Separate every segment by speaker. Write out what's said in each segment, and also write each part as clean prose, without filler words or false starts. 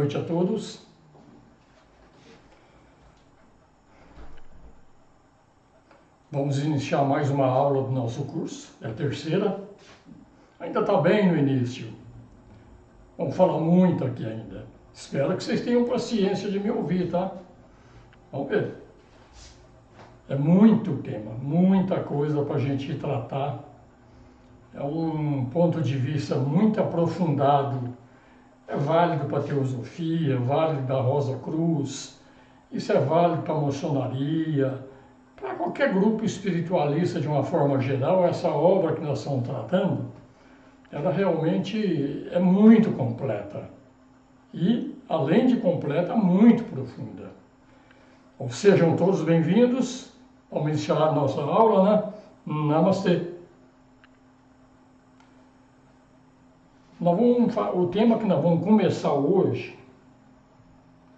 Speaker 1: noite a todos. Vamos iniciar mais uma aula do nosso curso, é a terceira. Ainda está bem no início. Vamos falar muito aqui ainda. Espero que vocês tenham paciência de me ouvir, tá? Vamos ver. É muito tema, muita coisa para a gente tratar. É um ponto de vista muito aprofundado. É válido para a teosofia, é válido para a Rosa Cruz, isso é válido para a maçonaria, para qualquer grupo espiritualista de uma forma geral. Essa obra que nós estamos tratando, ela realmente é muito completa. E, além de completa, muito profunda. Ou sejam todos bem-vindos. Vamos iniciar a nossa aula, né? Namastê. O tema que nós vamos começar hoje,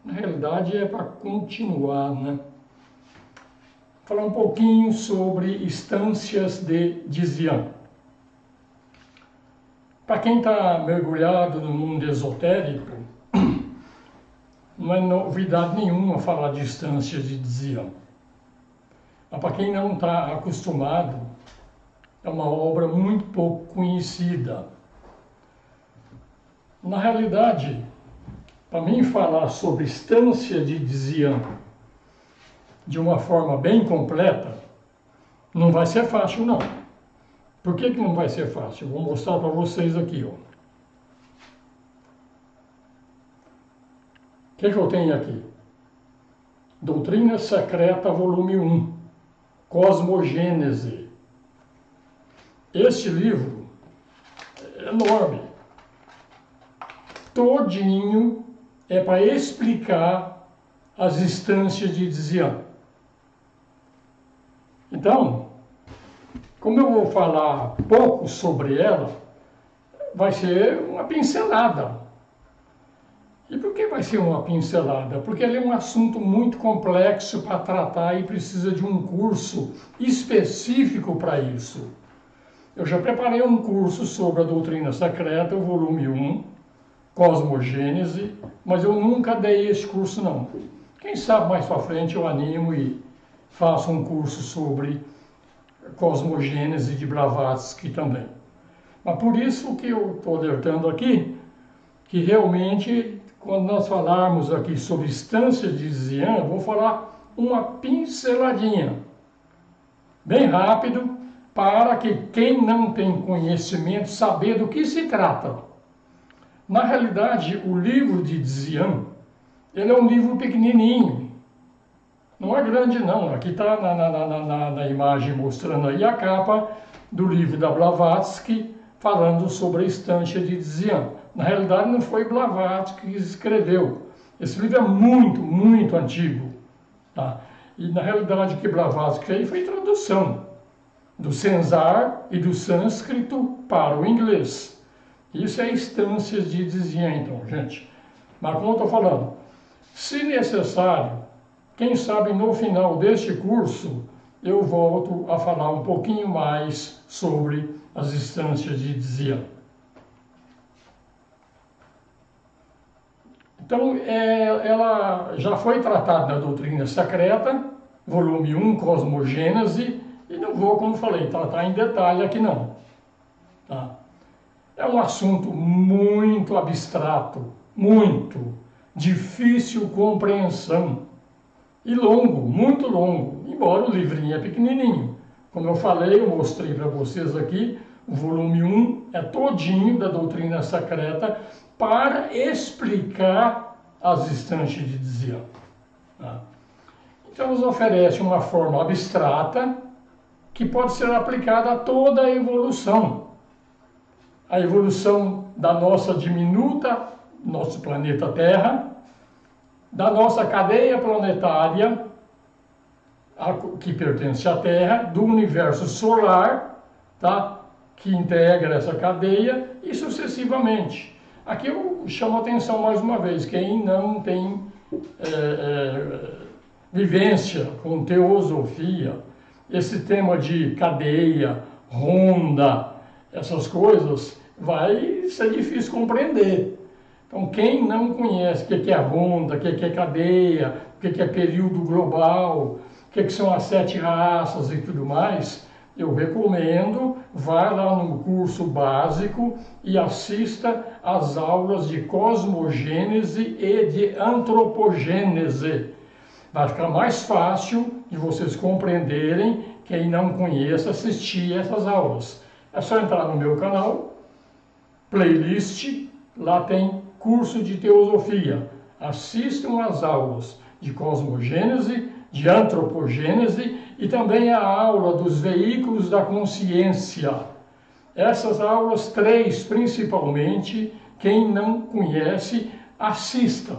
Speaker 1: na realidade, é para continuar, né? Falar um pouquinho sobre instâncias de Dzyan. Para quem está mergulhado no mundo esotérico, não é novidade nenhuma falar de instâncias de Dzyan. Mas para quem não está acostumado, é uma obra muito pouco conhecida. Na realidade, para mim falar sobre instância de Dzyan de uma forma bem completa, não vai ser fácil, não. Por que não vai ser fácil? Eu vou mostrar para vocês aqui, ó. O que eu tenho aqui? Doutrina Secreta, volume 1, Cosmogênese. Este livro é enorme. Todinho é para explicar as instâncias de Dzyan. Então, como eu vou falar pouco sobre ela, vai ser uma pincelada. E por que vai ser uma pincelada? Porque ele é um assunto muito complexo para tratar e precisa de um curso específico para isso. Eu já preparei um curso sobre a doutrina secreta, o volume 1, Cosmogênese, mas eu nunca dei esse curso, não. Quem sabe mais para frente eu animo e faço um curso sobre Cosmogênese de Blavatsky também. Mas por isso que eu estou alertando aqui, que realmente, quando nós falarmos aqui sobre instância de Dzyan, eu vou falar uma pinceladinha, bem rápido, para que quem não tem conhecimento saber do que se trata. Na realidade, o livro de Dzyan, ele é um livro pequenininho. Não é grande, não. Aqui está na imagem mostrando aí a capa do livro da Blavatsky, falando sobre a instância de Dzyan. Na realidade, não foi Blavatsky que escreveu. Esse livro é muito, muito antigo. Tá? E, na realidade, o que Blavatsky fez foi tradução do Censar e do sânscrito para o inglês. Isso é instâncias de Dzyan, então, gente. Mas como eu estou falando, se necessário, quem sabe no final deste curso, eu volto a falar um pouquinho mais sobre as instâncias de Dzyan. Então, ela já foi tratada na doutrina secreta, volume 1, Cosmogênese, e não vou, como falei, tratar em detalhe aqui não. Tá? É um assunto muito abstrato, muito difícil compreensão e longo, muito longo, embora o livrinho é pequenininho. Como eu falei, eu mostrei para vocês aqui, o volume 1 é todinho da doutrina secreta para explicar as instâncias de Dzyan. Tá? Então, nos oferece uma forma abstrata que pode ser aplicada a toda a evolução da nossa diminuta, nosso planeta Terra, da nossa cadeia planetária, que pertence à Terra, do universo solar, tá? Que integra essa cadeia, e sucessivamente. Aqui eu chamo a atenção mais uma vez, quem não tem vivência com teosofia, esse tema de cadeia, ronda, essas coisas, vai ser difícil compreender. Então, quem não conhece o que é ronda, o que é cadeia, o que é período global, o que são as 7 raças e tudo mais, eu recomendo, vá lá no curso básico e assista às aulas de cosmogênese e de antropogênese. Vai ficar mais fácil de vocês compreenderem, quem não conhece, assistir essas aulas. É só entrar no meu canal, playlist, lá tem curso de teosofia. Assistam às aulas de cosmogênese, de antropogênese e também a aula dos veículos da consciência. Essas aulas 3, principalmente, quem não conhece, assista.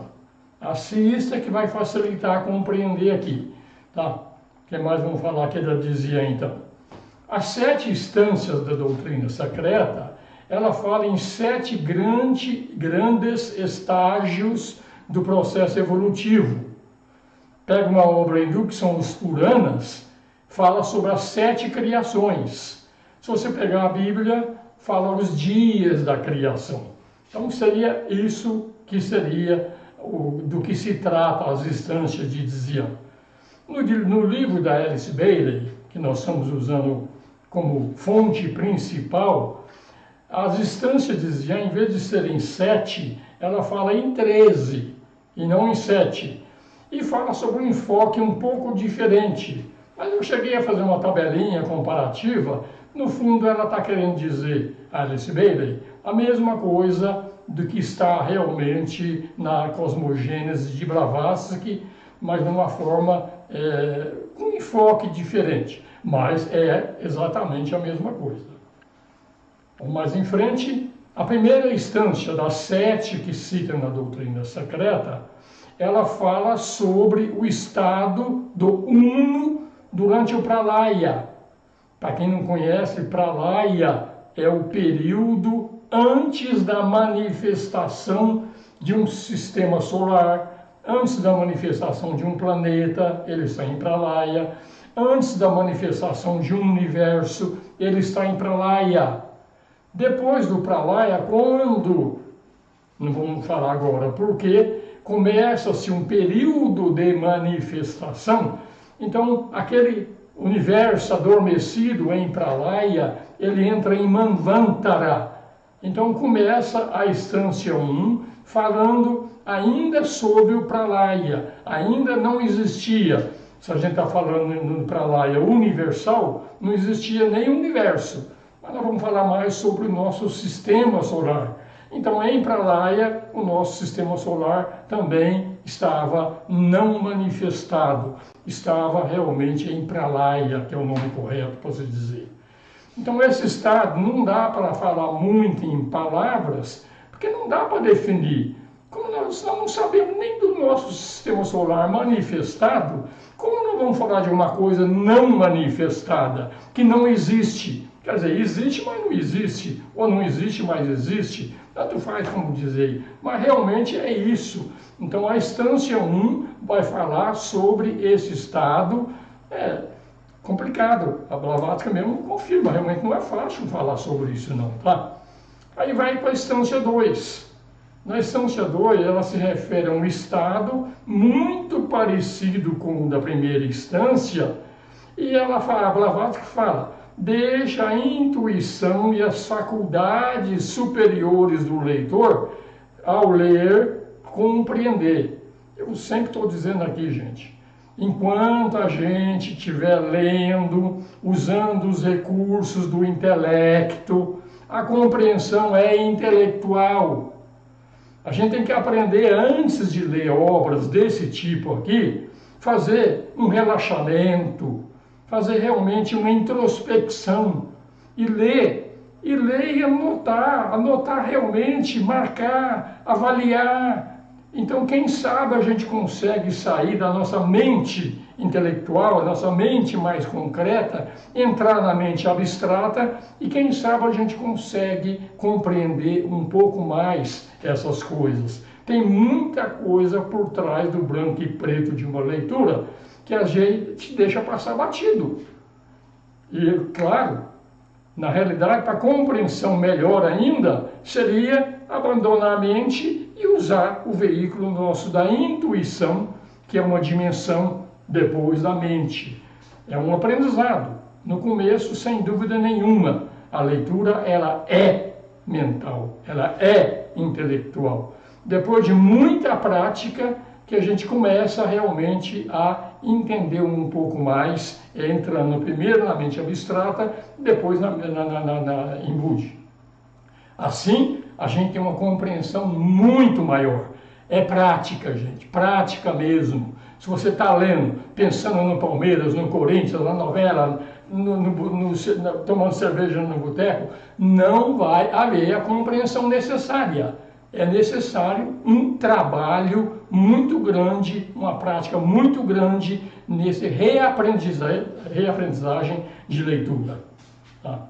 Speaker 1: Assista que vai facilitar compreender aqui. Tá? O que mais vamos falar que ela dizia então? As 7 instâncias da doutrina secreta, ela fala em 7 grandes estágios do processo evolutivo. Pega uma obra hindu, que são os Puranas, fala sobre as 7 criações. Se você pegar a Bíblia, fala os dias da criação. Então seria isso que seria do que se trata as instâncias de Dzian. No livro da Alice Bailey, que nós estamos usando como fonte principal, as instâncias de Dzian, em vez de serem 7, ela fala em 13 e não em 7. E fala sobre um enfoque um pouco diferente. Mas eu cheguei a fazer uma tabelinha comparativa. No fundo, ela está querendo dizer, Alice Bailey, a mesma coisa do que está realmente na cosmogênese de Blavatsky, mas de uma forma, com um enfoque diferente. Mas é exatamente a mesma coisa. Mais em frente, a primeira instância das 7 que cita na doutrina secreta, ela fala sobre o estado do Uno durante o Pralaya. Para quem não conhece, Pralaya é o período antes da manifestação de um sistema solar, antes da manifestação de um planeta, ele está em Pralaya, antes da manifestação de um universo, ele está em Pralaya. Depois do Pralaya, quando, não vamos falar agora porque, começa-se um período de manifestação, então aquele universo adormecido em Pralaya, ele entra em Manvantara. Então começa a instância 1, falando ainda sobre o Pralaya, ainda não existia. Se a gente está falando no Pralaya universal, não existia nem universo. Mas nós vamos falar mais sobre o nosso sistema solar. Então, em Pralaya, o nosso sistema solar também estava não manifestado. Estava realmente em Pralaya, que é o nome correto para se dizer. Então, esse estado não dá para falar muito em palavras, porque não dá para definir. Como nós não sabemos nem do nosso sistema solar manifestado, como nós vamos falar de uma coisa não manifestada, que não existe? Quer dizer, existe, mas não existe, ou não existe, mas existe, tanto faz como dizer, mas realmente é isso. Então a instância 1 vai falar sobre esse estado, complicado, a Blavatsky mesmo confirma, realmente não é fácil falar sobre isso não, tá? Aí vai para a instância 2. Na instância 2 ela se refere a um estado muito parecido com o da primeira instância, e ela fala, a Blavatsky fala, deixa a intuição e as faculdades superiores do leitor, ao ler, compreender. Eu sempre estou dizendo aqui, gente, enquanto a gente estiver lendo, usando os recursos do intelecto, a compreensão é intelectual. A gente tem que aprender, antes de ler obras desse tipo aqui, fazer um relaxamento, fazer realmente uma introspecção e ler e anotar realmente, marcar, avaliar. Então, quem sabe a gente consegue sair da nossa mente intelectual, a nossa mente mais concreta, entrar na mente abstrata e quem sabe a gente consegue compreender um pouco mais essas coisas. Tem muita coisa por trás do branco e preto de uma leitura que a gente deixa passar batido. E, claro, na realidade, para compreensão melhor ainda, seria abandonar a mente e usar o veículo nosso da intuição, que é uma dimensão depois da mente. É um aprendizado. No começo, sem dúvida nenhuma, a leitura ela é mental, ela é intelectual. Depois de muita prática, que a gente começa realmente a entender um pouco mais, entrando primeiro na mente abstrata, depois em Budi. Assim, a gente tem uma compreensão muito maior. É prática, gente, prática mesmo. Se você está lendo, pensando no Palmeiras, no Corinthians, na novela, tomando cerveja no boteco, não vai haver a compreensão necessária. É necessário um trabalho muito grande, uma prática muito grande nesse reaprendizagem de leitura. Tá?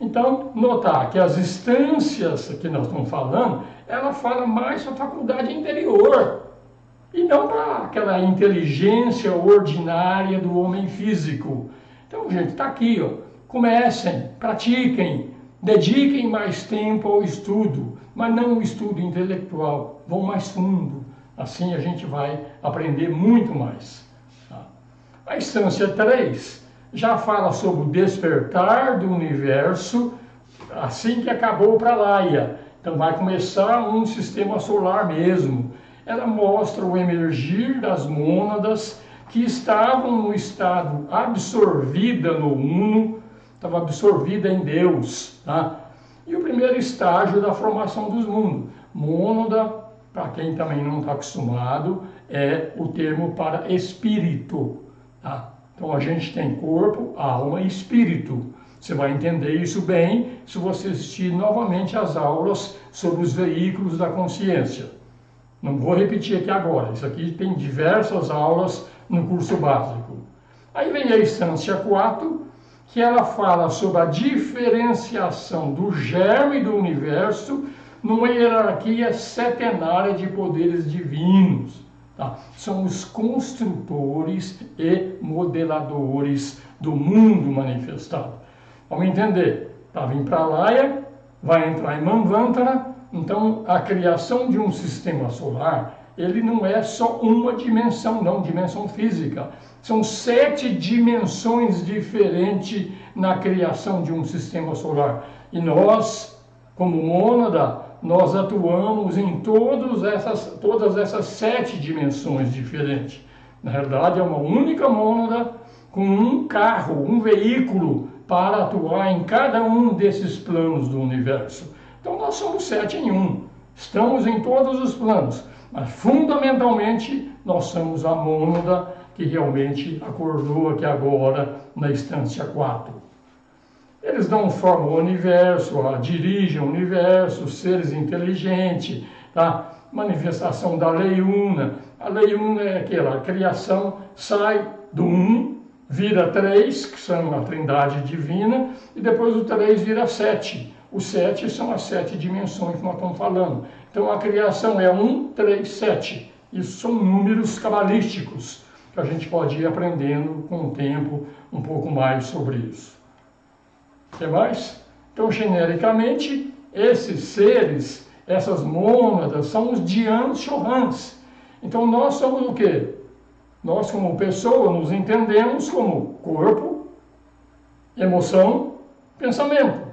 Speaker 1: Então, notar que as instâncias que nós estamos falando, ela fala mais para a faculdade interior e não para aquela inteligência ordinária do homem físico. Então, gente, está aqui, ó. Comecem, pratiquem, dediquem mais tempo ao estudo, mas não o estudo intelectual, vão mais fundo. Assim a gente vai aprender muito mais. Tá? A instância 3 já fala sobre o despertar do universo assim que acabou o Pralaya. Então vai começar um sistema solar mesmo. Ela mostra o emergir das mônadas que estavam no estado absorvida no Uno, estava absorvida em Deus. Tá? E o primeiro estágio da formação dos mundos. Mônada, para quem também não está acostumado, é o termo para espírito. Tá? Então a gente tem corpo, alma e espírito. Você vai entender isso bem se você assistir novamente às aulas sobre os veículos da consciência. Não vou repetir aqui agora, isso aqui tem diversas aulas no curso básico. Aí vem a instância 4, que ela fala sobre a diferenciação do germe do universo numa hierarquia setenária de poderes divinos. Tá? São os construtores e modeladores do mundo manifestado. Vamos entender, estava em Pralaya, vai entrar em Manvantara, então a criação de um sistema solar, ele não é só uma dimensão, não, dimensão física. São 7 dimensões diferentes na criação de um sistema solar. E nós, como mônada, nós atuamos em todas essas 7 dimensões diferentes. Na verdade, é uma única mônada com um carro, um veículo para atuar em cada um desses planos do universo. Então nós somos 7 em 1. Estamos em todos os planos, mas fundamentalmente nós somos a mônada que realmente acordou aqui agora na instância 4. Eles dão forma ao universo, dirigem o universo, seres inteligentes, tá? Manifestação da lei una. A lei una é aquela, a criação sai do 1, vira 3, que são a trindade divina, e depois o 3 vira 7. Os 7 são as 7 dimensões que nós estamos falando. Então a criação é 1, 3, 7. Isso são números cabalísticos, que a gente pode ir aprendendo com o tempo um pouco mais sobre isso. O que mais? Então, genericamente, esses seres, essas mônadas, são os Dhyan Chohans. Então, nós somos o quê? Nós, como pessoa, nos entendemos como corpo, emoção, pensamento.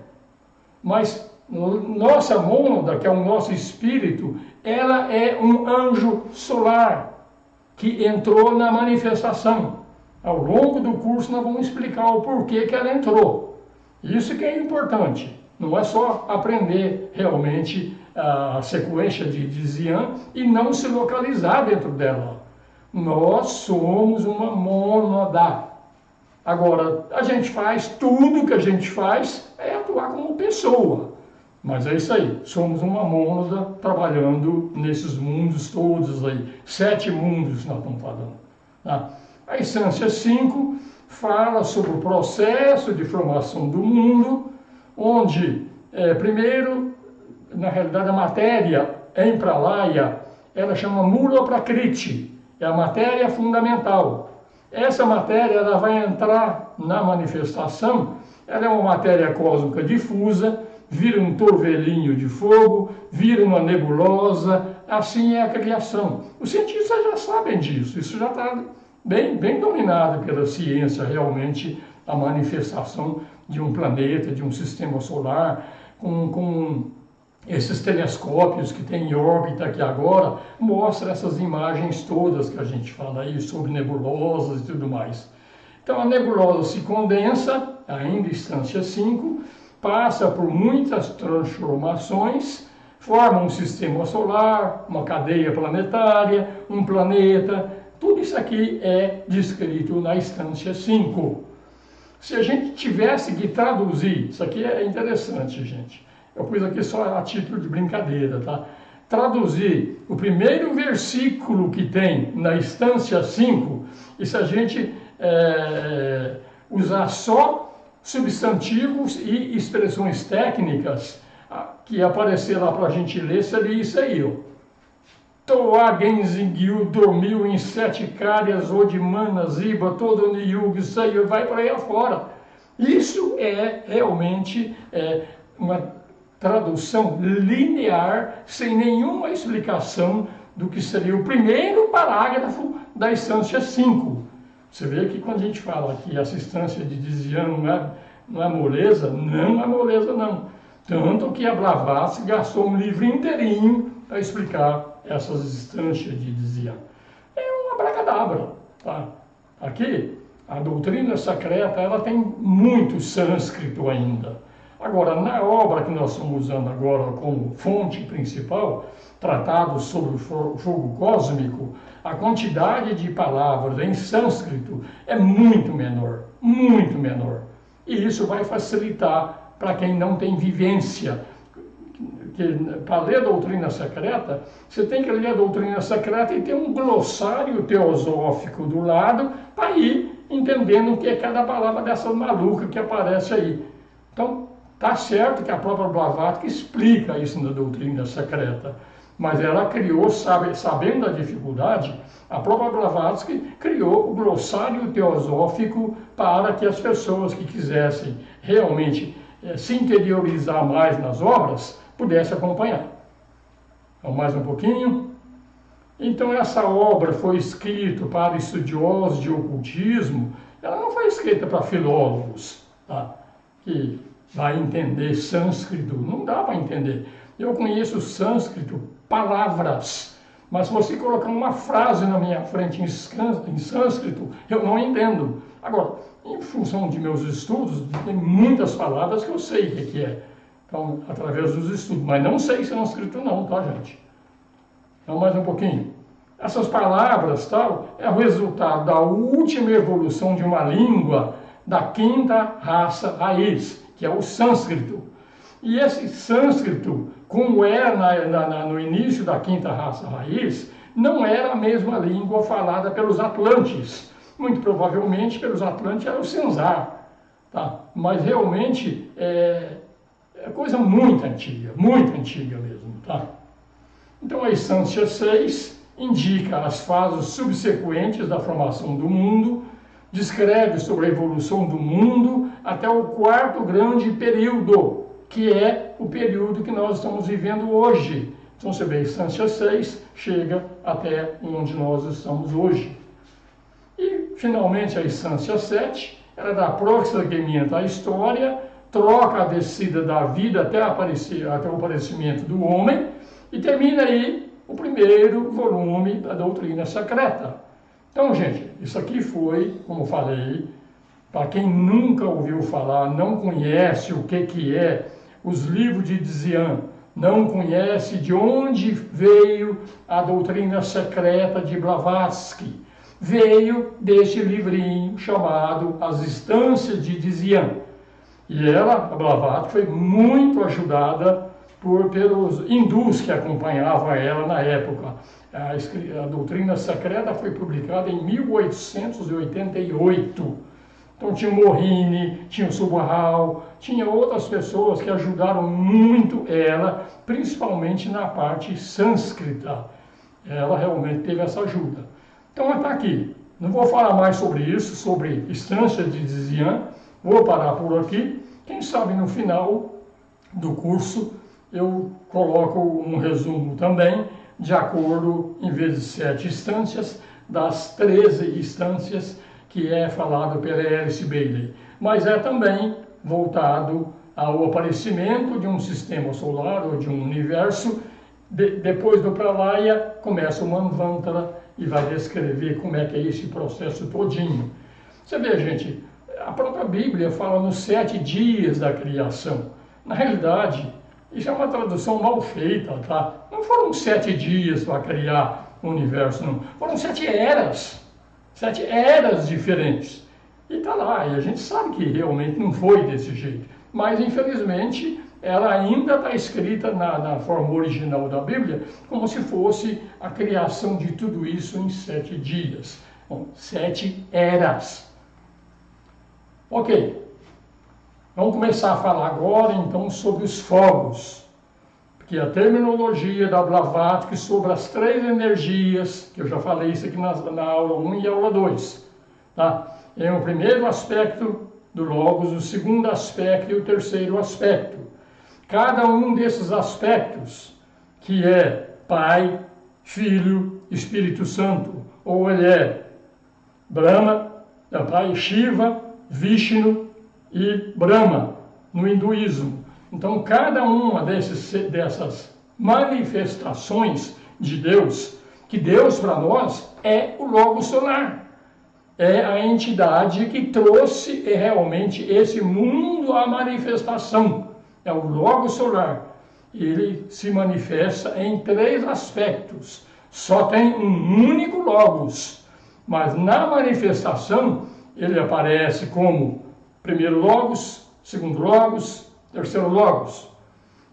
Speaker 1: Mas nossa mônada, que é o nosso espírito, ela é um anjo solar que entrou na manifestação. Ao longo do curso nós vamos explicar o porquê que ela entrou. Isso que é importante. Não é só aprender realmente a sequência de Dhyan e não se localizar dentro dela. Nós somos uma mônada. Agora, a gente faz, tudo que a gente faz é atuar como pessoa. Mas é isso aí, somos uma mônada trabalhando nesses mundos todos aí. 7 mundos nós estamos falando. Tá? A instância 5 fala sobre o processo de formação do mundo, onde, primeiro, na realidade, a matéria em Pralaya, ela chama Mula Prakriti, é a matéria fundamental. Essa matéria ela vai entrar na manifestação, ela é uma matéria cósmica difusa, vira um torvelinho de fogo, vira uma nebulosa, assim é a criação. Os cientistas já sabem disso, isso já está bem dominado pela ciência, realmente, a manifestação de um planeta, de um sistema solar, com esses telescópios que tem em órbita aqui agora, mostra essas imagens todas que a gente fala aí sobre nebulosas e tudo mais. Então a nebulosa se condensa, ainda instância 5, passa por muitas transformações, forma um sistema solar, uma cadeia planetária, um planeta, tudo isso aqui é descrito na instância 5. Se a gente tivesse que traduzir, isso aqui é interessante, gente, eu pus aqui só a título de brincadeira, tá? Traduzir o primeiro versículo que tem na instância 5, e se a gente usar só substantivos e expressões técnicas que aparecer lá para a gente ler, seria isso aí, ó. Toa Genzingyu dormiu em 7 cárias, Odimana, Ziba, todo Niyugi, Seiya, vai para aí afora. Isso é realmente uma tradução linear, sem nenhuma explicação do que seria o primeiro parágrafo da instância 5. Você vê que quando a gente fala que essa instância de Dzyan não é moleza, não é moleza não. Tanto que a Blavatsky gastou um livro inteirinho para explicar essas instâncias de Dzyan. É uma abracadabra, tá? Aqui, a doutrina secreta, ela tem muito sânscrito ainda. Agora, na obra que nós estamos usando agora como fonte principal, tratados sobre o fogo cósmico, a quantidade de palavras em sânscrito é muito menor, muito menor. E isso vai facilitar para quem não tem vivência. Para ler a doutrina secreta, você tem que ler a doutrina secreta e ter um glossário teosófico do lado para ir entendendo o que é cada palavra dessa maluca que aparece aí. Então, tá certo que a própria Blavatsky explica isso na doutrina secreta, mas ela criou, sabendo da dificuldade, a própria Blavatsky criou o glossário teosófico para que as pessoas que quisessem realmente se interiorizar mais nas obras, pudessem acompanhar. Então, mais um pouquinho. Então, essa obra foi escrita para estudiosos de ocultismo, ela não foi escrita para filólogos, tá? Que vai entender sânscrito, não dá para entender. Eu conheço sânscrito, palavras, mas se você colocar uma frase na minha frente em sânscrito, eu não entendo. Agora, em função de meus estudos, tem muitas palavras que eu sei o que é. Então, através dos estudos, mas não sei sânscrito não, tá, gente? Então, mais um pouquinho. Essas palavras, tal, é o resultado da última evolução de uma língua da 5ª raça raiz, que é o sânscrito. E esse sânscrito, como era no início da 5ª raça raiz, não era a mesma língua falada pelos atlantes. Muito provavelmente pelos atlantes era o Senzar, tá? Mas realmente é coisa muito antiga mesmo, tá? Então a instância 6 indica as fases subsequentes da formação do mundo, descreve sobre a evolução do mundo até o 4º grande período, que é o período que nós estamos vivendo hoje. Então você vê, a instância 6 chega até onde nós estamos hoje. E, finalmente, a instância 7, ela dá prosseguimento à história, troca a descida da vida até o aparecimento do homem, e termina aí o primeiro volume da doutrina secreta. Então, gente, isso aqui foi, como falei, para quem nunca ouviu falar, não conhece o que é os livros de Dzyan, não conhece de onde veio a doutrina secreta de Blavatsky, veio deste livrinho chamado As Instâncias de Dzyan. E ela, a Blavatsky, foi muito ajudada pelos hindus que acompanhavam ela na época. A doutrina secreta foi publicada em 1888. Então tinha o Mohini, tinha o Subhal, tinha outras pessoas que ajudaram muito ela, principalmente na parte sânscrita. Ela realmente teve essa ajuda. Então ela está aqui. Não vou falar mais sobre isso, sobre instância de Dzyan. Vou parar por aqui. Quem sabe no final do curso, eu coloco um resumo também, de acordo, em vez de 7 instâncias, das 13 instâncias que é falado pela Alice Bailey. Mas é também voltado ao aparecimento de um sistema solar ou de um universo. Depois do Pralaya, começa o Manvantara e vai descrever como é que é esse processo todinho. Você vê, gente, a própria Bíblia fala nos 7 dias da criação. Na realidade, isso é uma tradução mal feita, tá? Não foram 7 dias para criar o universo, não. Foram 7 eras. 7 eras diferentes. E tá lá, e a gente sabe que realmente não foi desse jeito. Mas, infelizmente, ela ainda está escrita na forma original da Bíblia, como se fosse a criação de tudo isso em 7 dias. Bom, 7 eras. Ok. Vamos começar a falar agora, então, sobre os fogos. Porque a terminologia da Blavatsky sobre as 3 energias, que eu já falei isso aqui na aula 1 e aula 2, tá? É o primeiro aspecto do Logos, o segundo aspecto e o terceiro aspecto. Cada um desses aspectos, que é Pai, Filho, Espírito Santo, ou ele é Brahma, Pai, Shiva, Vishnu e Brahma, no hinduísmo. Então, cada uma dessas manifestações de Deus, que Deus para nós é o Logos solar. É a entidade que trouxe realmente esse mundo à manifestação. É o Logos solar. Ele se manifesta em 3 aspectos. Só tem um único Logos. Mas na manifestação, ele aparece como primeiro Logos, segundo Logos, terceiro Logos.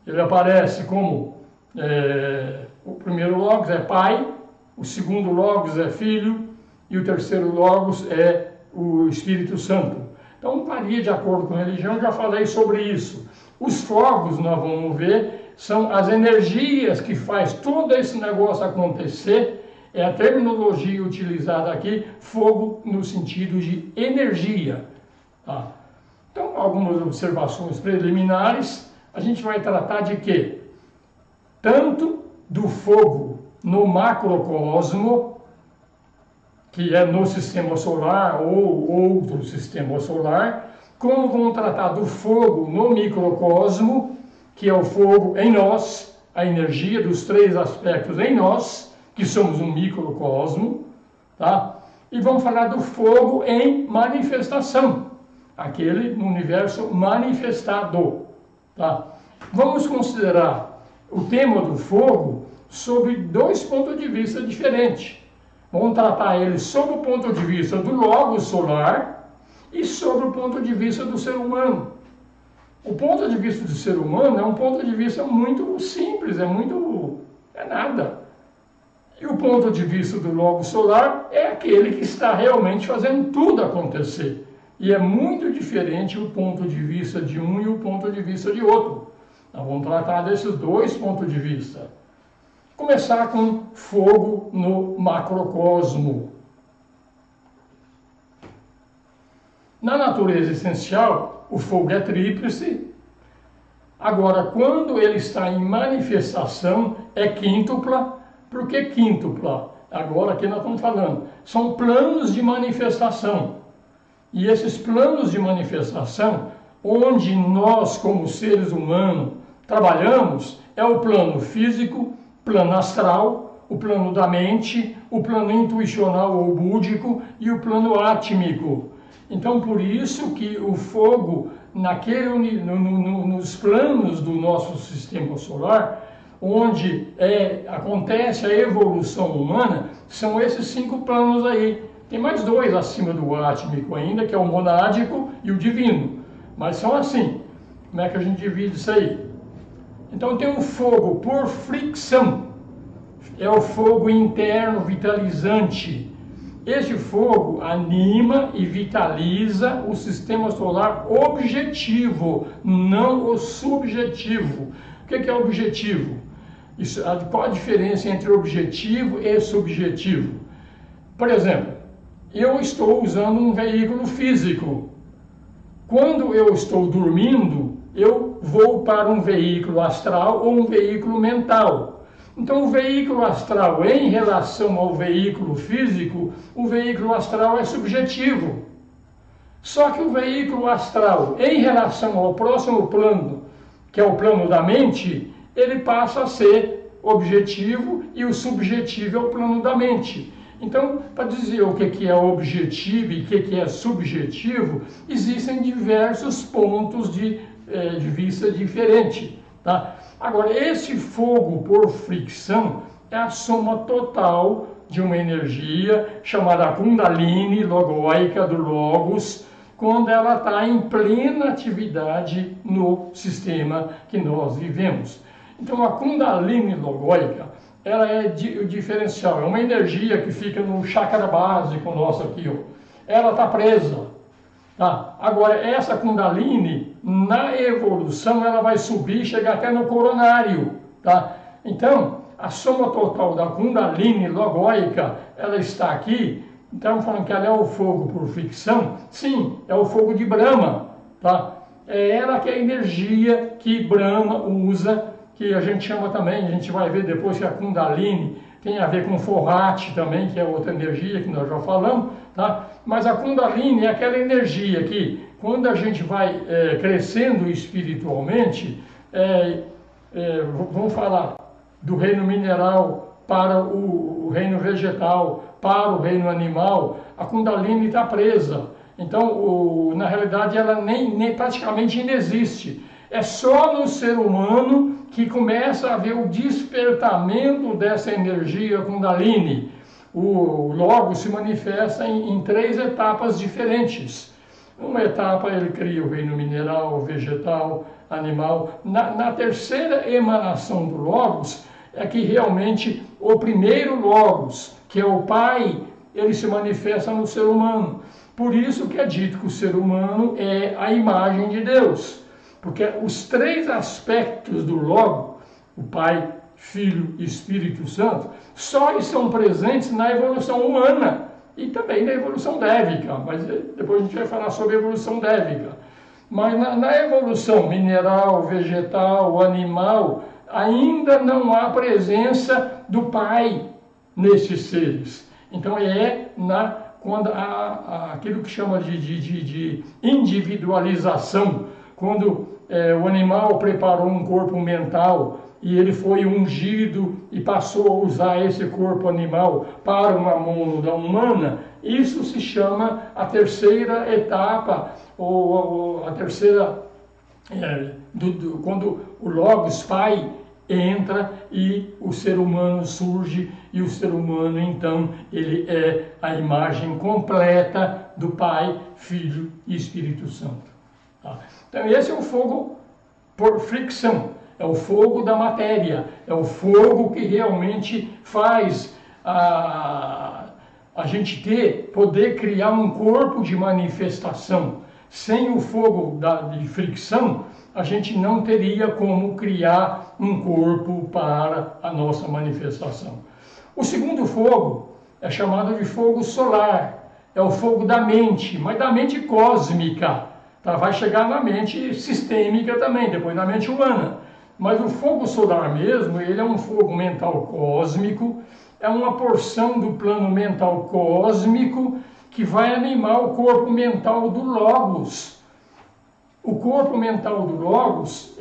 Speaker 1: Ele aparece como o primeiro Logos é Pai, o segundo Logos é Filho, e o terceiro Logos é o Espírito Santo. Então, varia de acordo com a religião, já falei sobre isso. Os fogos, nós vamos ver, são as energias que faz todo esse negócio acontecer. É a terminologia utilizada aqui, fogo no sentido de energia. Tá? Então, algumas observações preliminares. A gente vai tratar de quê? Tanto do fogo no macrocosmo, que é no sistema solar ou outro sistema solar, como vão tratar do fogo no microcosmo, que é o fogo em nós, a energia dos 3 aspectos em nós, que somos um microcosmo, tá? E vamos falar do fogo em manifestação, aquele no universo manifestado, tá? Vamos considerar o tema do fogo sob 2 pontos de vista diferentes. Vamos tratar ele sob o ponto de vista do Logos solar e sobre o ponto de vista do ser humano. O ponto de vista do ser humano é um ponto de vista muito simples, é nada. E o ponto de vista do Logos solar é aquele que está realmente fazendo tudo acontecer. E é muito diferente o ponto de vista de um e o ponto de vista de outro. Nós vamos tratar desses 2 pontos de vista. Começar com fogo no macrocosmo. Na natureza essencial, o fogo é tríplice. Agora, quando ele está em manifestação, é quíntupla. Por que quíntupla? Agora, aqui nós estamos falando. São planos de manifestação. E esses planos de manifestação, onde nós, como seres humanos, trabalhamos, é o plano físico, plano astral, o plano da mente, o plano intuicional ou búdico e o plano átmico. Então, por isso que o fogo, nos planos do nosso sistema solar, onde acontece a evolução humana, são esses 5 planos aí. Tem mais 2 acima do átmico ainda, que é o monádico e o divino. Mas são assim. Como é que a gente divide isso aí? Então tem um fogo por fricção, é o fogo interno vitalizante. Este fogo anima e vitaliza o sistema solar objetivo, não o subjetivo. O que é objetivo? Qual a diferença entre objetivo e subjetivo? Por exemplo, eu estou usando um veículo físico. Quando eu estou dormindo, eu vou para um veículo astral ou um veículo mental. Então, o veículo astral, em relação ao veículo físico, o veículo astral é subjetivo. Só que o veículo astral, em relação ao próximo plano, que é o plano da mente, ele passa a ser objetivo e o subjetivo é o plano da mente. Então, para dizer o que é objetivo e o que é subjetivo, existem diversos pontos de vista diferentes. Tá? Agora, esse fogo por fricção é a soma total de uma energia chamada Kundalini logóica do Logos, quando ela está em plena atividade no sistema que nós vivemos. Então, a Kundalini logóica, ela é o diferencial, é uma energia que fica no chakra básico nosso aqui, ó. Ela está presa. Tá? Agora, essa Kundalini, na evolução, ela vai subir e chegar até no coronário. Tá? Então, a soma total da Kundalini logóica, ela está aqui. Então, falando que ela é o fogo por fricção, sim, é o fogo de Brahma. Tá? É ela que é a energia que Brahma usa, que a gente chama também, a gente vai ver depois que a Kundalini tem a ver com Forrati também, que é outra energia que nós já falamos, tá? Mas a Kundalini é aquela energia que, quando a gente vai crescendo espiritualmente, vamos falar do reino mineral para o reino vegetal, para o reino animal, a Kundalini está presa. Então, na realidade, ela nem praticamente ainda existe. É só no ser humano que começa a haver o despertamento dessa energia Kundalini. O Logos se manifesta em 3 etapas diferentes. Uma etapa ele cria o reino mineral, vegetal, animal. Na terceira emanação do Logos é que realmente o primeiro Logos, que é o Pai, ele se manifesta no ser humano. Por isso que é dito que o ser humano é a imagem de Deus. Porque os 3 aspectos do Logo, o Pai, Filho e Espírito Santo, só estão presentes na evolução humana e também na evolução dévica. Mas depois a gente vai falar sobre a evolução dévica. Mas na evolução mineral, vegetal, animal, ainda não há presença do Pai nesses seres. Então quando há aquilo que chama de individualização, quando o animal preparou um corpo mental e ele foi ungido e passou a usar esse corpo animal para uma mônada humana, isso se chama a terceira etapa, ou a terceira, quando o Logos Pai entra e o ser humano surge, e o ser humano, então, ele é a imagem completa do Pai, Filho e Espírito Santo. Tá? Então, esse é o fogo por fricção, é o fogo da matéria, é o fogo que realmente faz a gente poder criar um corpo de manifestação. Sem o fogo de fricção, a gente não teria como criar um corpo para a nossa manifestação. O segundo fogo é chamado de fogo solar, é o fogo da mente, mas da mente cósmica. Tá? Vai chegar na mente sistêmica também, depois na mente humana. Mas o fogo solar mesmo, ele é um fogo mental cósmico, é uma porção do plano mental cósmico que vai animar o corpo mental do Logos. O corpo mental do Logos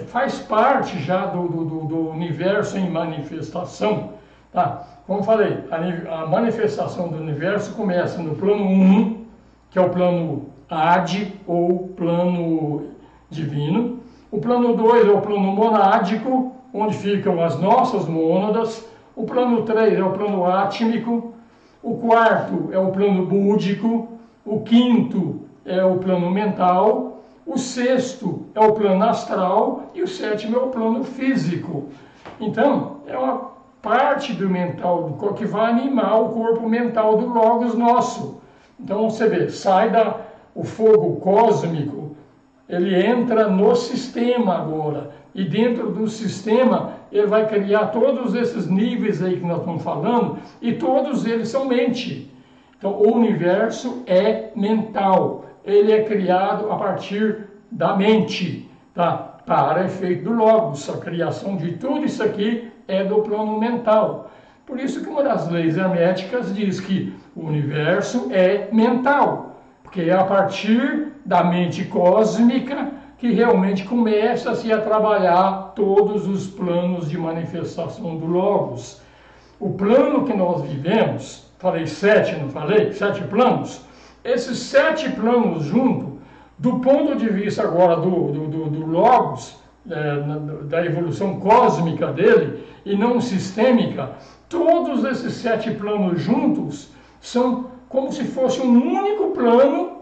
Speaker 1: faz parte já do universo em manifestação. Tá? Como falei, a manifestação do universo começa no plano 1, que é o plano Adi, ou plano divino. O plano 2 é o plano monádico, onde ficam as nossas mônadas. O plano 3 é o plano átmico. O quarto é o plano búdico. O quinto é o plano mental. O sexto é o plano astral. E o sétimo é o plano físico. Então, é uma parte do mental que vai animar o corpo mental do Logos nosso. Então, você vê, o fogo cósmico, ele entra no sistema agora, e dentro do sistema ele vai criar todos esses níveis aí que nós estamos falando, e todos eles são mente. Então o universo é mental, ele é criado a partir da mente. tá? Para efeito do Logos. A criação de tudo isso aqui é do plano mental. Por isso que uma das leis herméticas diz que o universo é mental, porque é a partir da mente cósmica que realmente começa-se a trabalhar todos os planos de manifestação do Logos. O plano que nós vivemos, falei 7, não falei? 7 planos. Esses 7 planos juntos, do ponto de vista agora do Logos, da evolução cósmica dele, e não sistêmica, todos esses 7 planos juntos são como se fosse um único plano,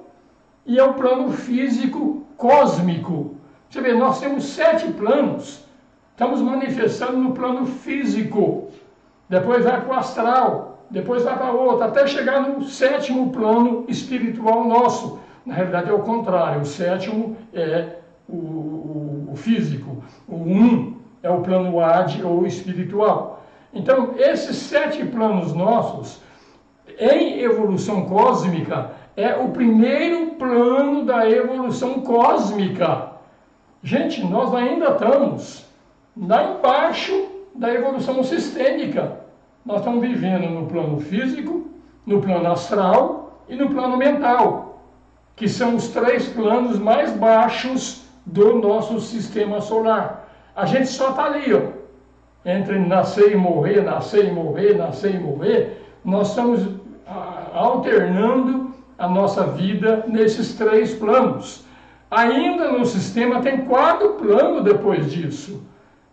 Speaker 1: e é o plano físico cósmico. Você vê, nós temos 7 planos, estamos manifestando no plano físico, depois vai para o astral, depois vai para outro, até chegar no 7º plano espiritual nosso. Na realidade é o contrário, o 7º é o físico, o 1 é o plano ad ou espiritual. Então, esses 7 planos nossos, em evolução cósmica, é o primeiro plano da evolução cósmica. Gente, nós ainda estamos lá embaixo da evolução sistêmica. Nós estamos vivendo no plano físico, no plano astral e no plano mental, que são os 3 planos mais baixos do nosso sistema solar. A gente só está ali, ó, entre nascer e morrer, nascer e morrer, nascer e morrer. Nós estamos alternando a nossa vida nesses 3 planos. Ainda no sistema tem 4 planos depois disso,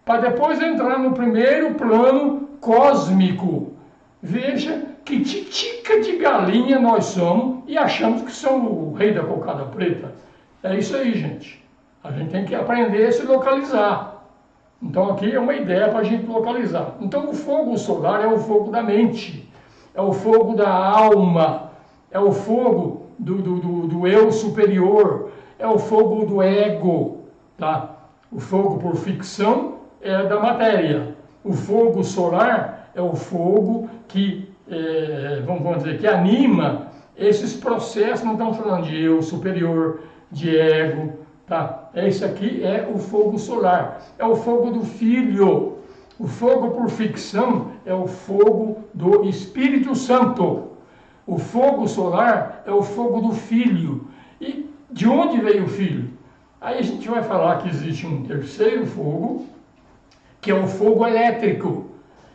Speaker 1: para depois entrar no primeiro plano cósmico. Veja que titica de galinha nós somos e achamos que somos o rei da cocada preta. É isso aí, gente. A gente tem que aprender a se localizar. Então aqui é uma ideia para a gente localizar. Então o fogo solar é o fogo da mente, é o fogo da alma, é o fogo do eu superior, é o fogo do ego, tá? O fogo por ficção é da matéria. O fogo solar é o fogo que, vamos dizer, que anima esses processos. Não estamos falando de eu superior, de ego, tá? Esse aqui é o fogo solar, é o fogo do Filho. O fogo por ficção é o fogo do Espírito Santo. O fogo solar é o fogo do Filho. E de onde veio o Filho? Aí a gente vai falar que existe um terceiro fogo, que é o fogo elétrico,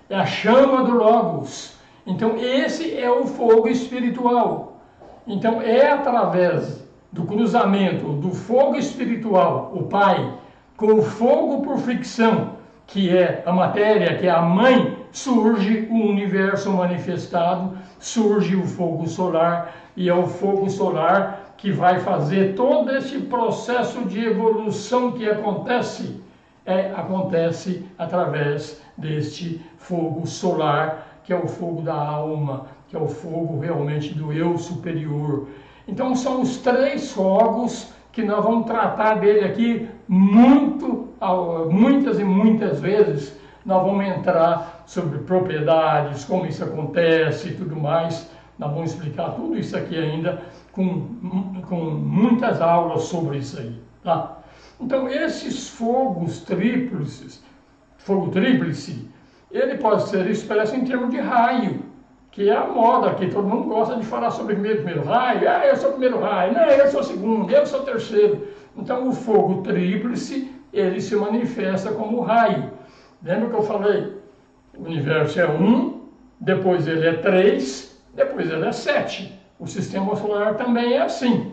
Speaker 1: é a chama do Logos. Então esse é o fogo espiritual. Então é através do cruzamento do fogo espiritual, o Pai, com o fogo por fricção, que é a matéria, que é a mãe, surge o universo manifestado, surge o fogo solar, e é o fogo solar que vai fazer todo esse processo de evolução que acontece através deste fogo solar, que é o fogo da alma, que é o fogo realmente do eu superior. Então são os 3 fogos que nós vamos tratar dele aqui muitas e muitas vezes. Nós vamos entrar sobre propriedades, como isso acontece e tudo mais. Nós vamos explicar tudo isso aqui ainda com muitas aulas sobre isso aí, tá? Então esses fogos tríplices, fogo tríplice, ele pode ser expresso em termos de raio, que é a moda, que todo mundo gosta de falar sobre primeiro raio. Ah, eu sou o primeiro raio, não, eu sou o segundo, eu sou o terceiro. Então o fogo tríplice, ele se manifesta como raio. Lembra que eu falei? O universo é 1, depois ele é 3, depois ele é 7. O sistema solar também é assim.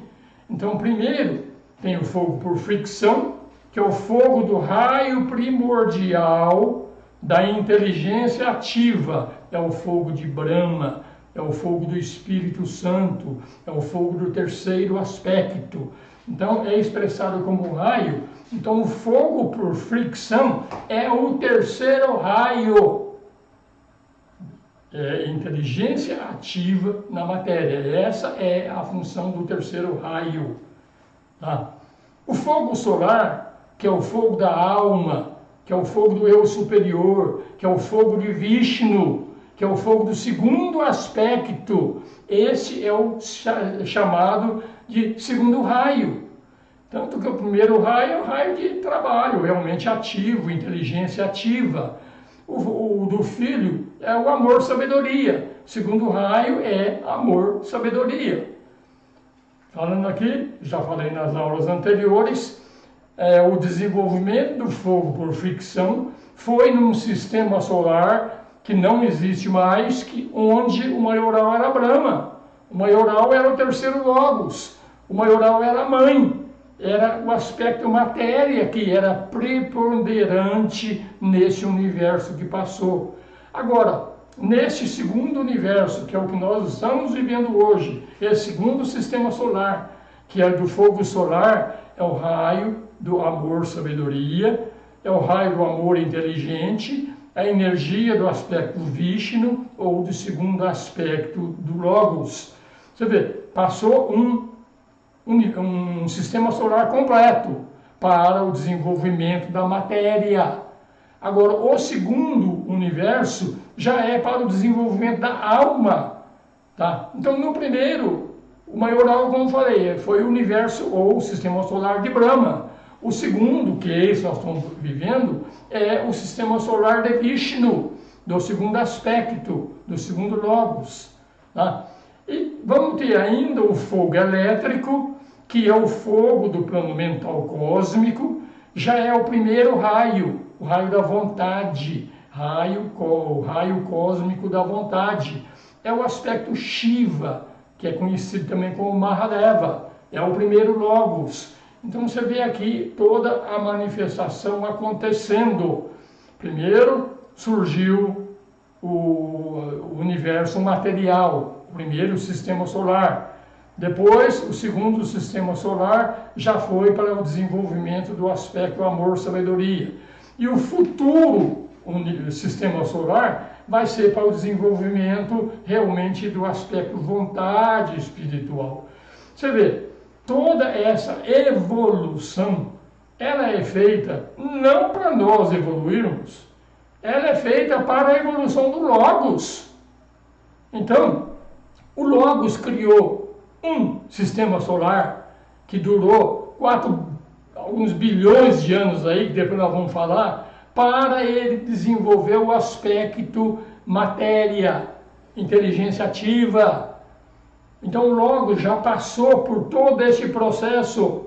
Speaker 1: Então primeiro tem o fogo por fricção, que é o fogo do raio primordial da inteligência ativa, é o fogo de Brahma, é o fogo do Espírito Santo, é o fogo do terceiro aspecto. Então é expressado como raio. Então o fogo por fricção é o terceiro raio. É inteligência ativa na matéria. Essa é a função do terceiro raio. Tá? O fogo solar, que é o fogo da alma, que é o fogo do eu superior, que é o fogo de Vishnu, que é o fogo do segundo aspecto. Esse é o chamado de segundo raio. Tanto que o primeiro raio é o raio de trabalho, realmente ativo, inteligência ativa. O do filho é o amor, sabedoria. O segundo raio é amor, sabedoria. Falando aqui, já falei nas aulas anteriores, o desenvolvimento do fogo por fricção foi num sistema solar que não existe mais, onde o maioral era Brahma. O maioral era o terceiro logos. O maioral era a mãe. Era o aspecto matéria que era preponderante nesse universo que passou. Agora, nesse segundo universo, que é o que nós estamos vivendo hoje, esse segundo sistema solar, que é do fogo solar, é o raio do amor, sabedoria, é o raio do amor inteligente, a energia do aspecto Vishnu, ou do segundo aspecto do Logos. Você vê, passou um sistema solar completo para o desenvolvimento da matéria. Agora, o segundo universo já é para o desenvolvimento da alma. Tá? Então, no primeiro, o maioral, como eu falei, foi o universo ou o sistema solar de Brahma. O segundo, que é esse nós estamos vivendo, é o sistema solar de Vishnu, do segundo aspecto, do segundo Logos. Tá? E vamos ter ainda o fogo elétrico, que é o fogo do plano mental cósmico, já é o primeiro raio, o raio da vontade, o raio cósmico da vontade. É o aspecto Shiva, que é conhecido também como Mahadeva, é o primeiro Logos. Então você vê aqui toda a manifestação acontecendo. Primeiro surgiu o universo material, o primeiro sistema solar. Depois, o segundo sistema solar já foi para o desenvolvimento do aspecto amor-sabedoria. E o futuro sistema solar vai ser para o desenvolvimento realmente do aspecto vontade espiritual. Você vê, toda essa evolução, ela é feita não para nós evoluirmos, ela é feita para a evolução do Logos. Então, o Logos criou um sistema solar que durou alguns bilhões de anos aí, que depois nós vamos falar, para ele desenvolver o aspecto matéria, inteligência ativa. Então o Logos já passou por todo esse processo.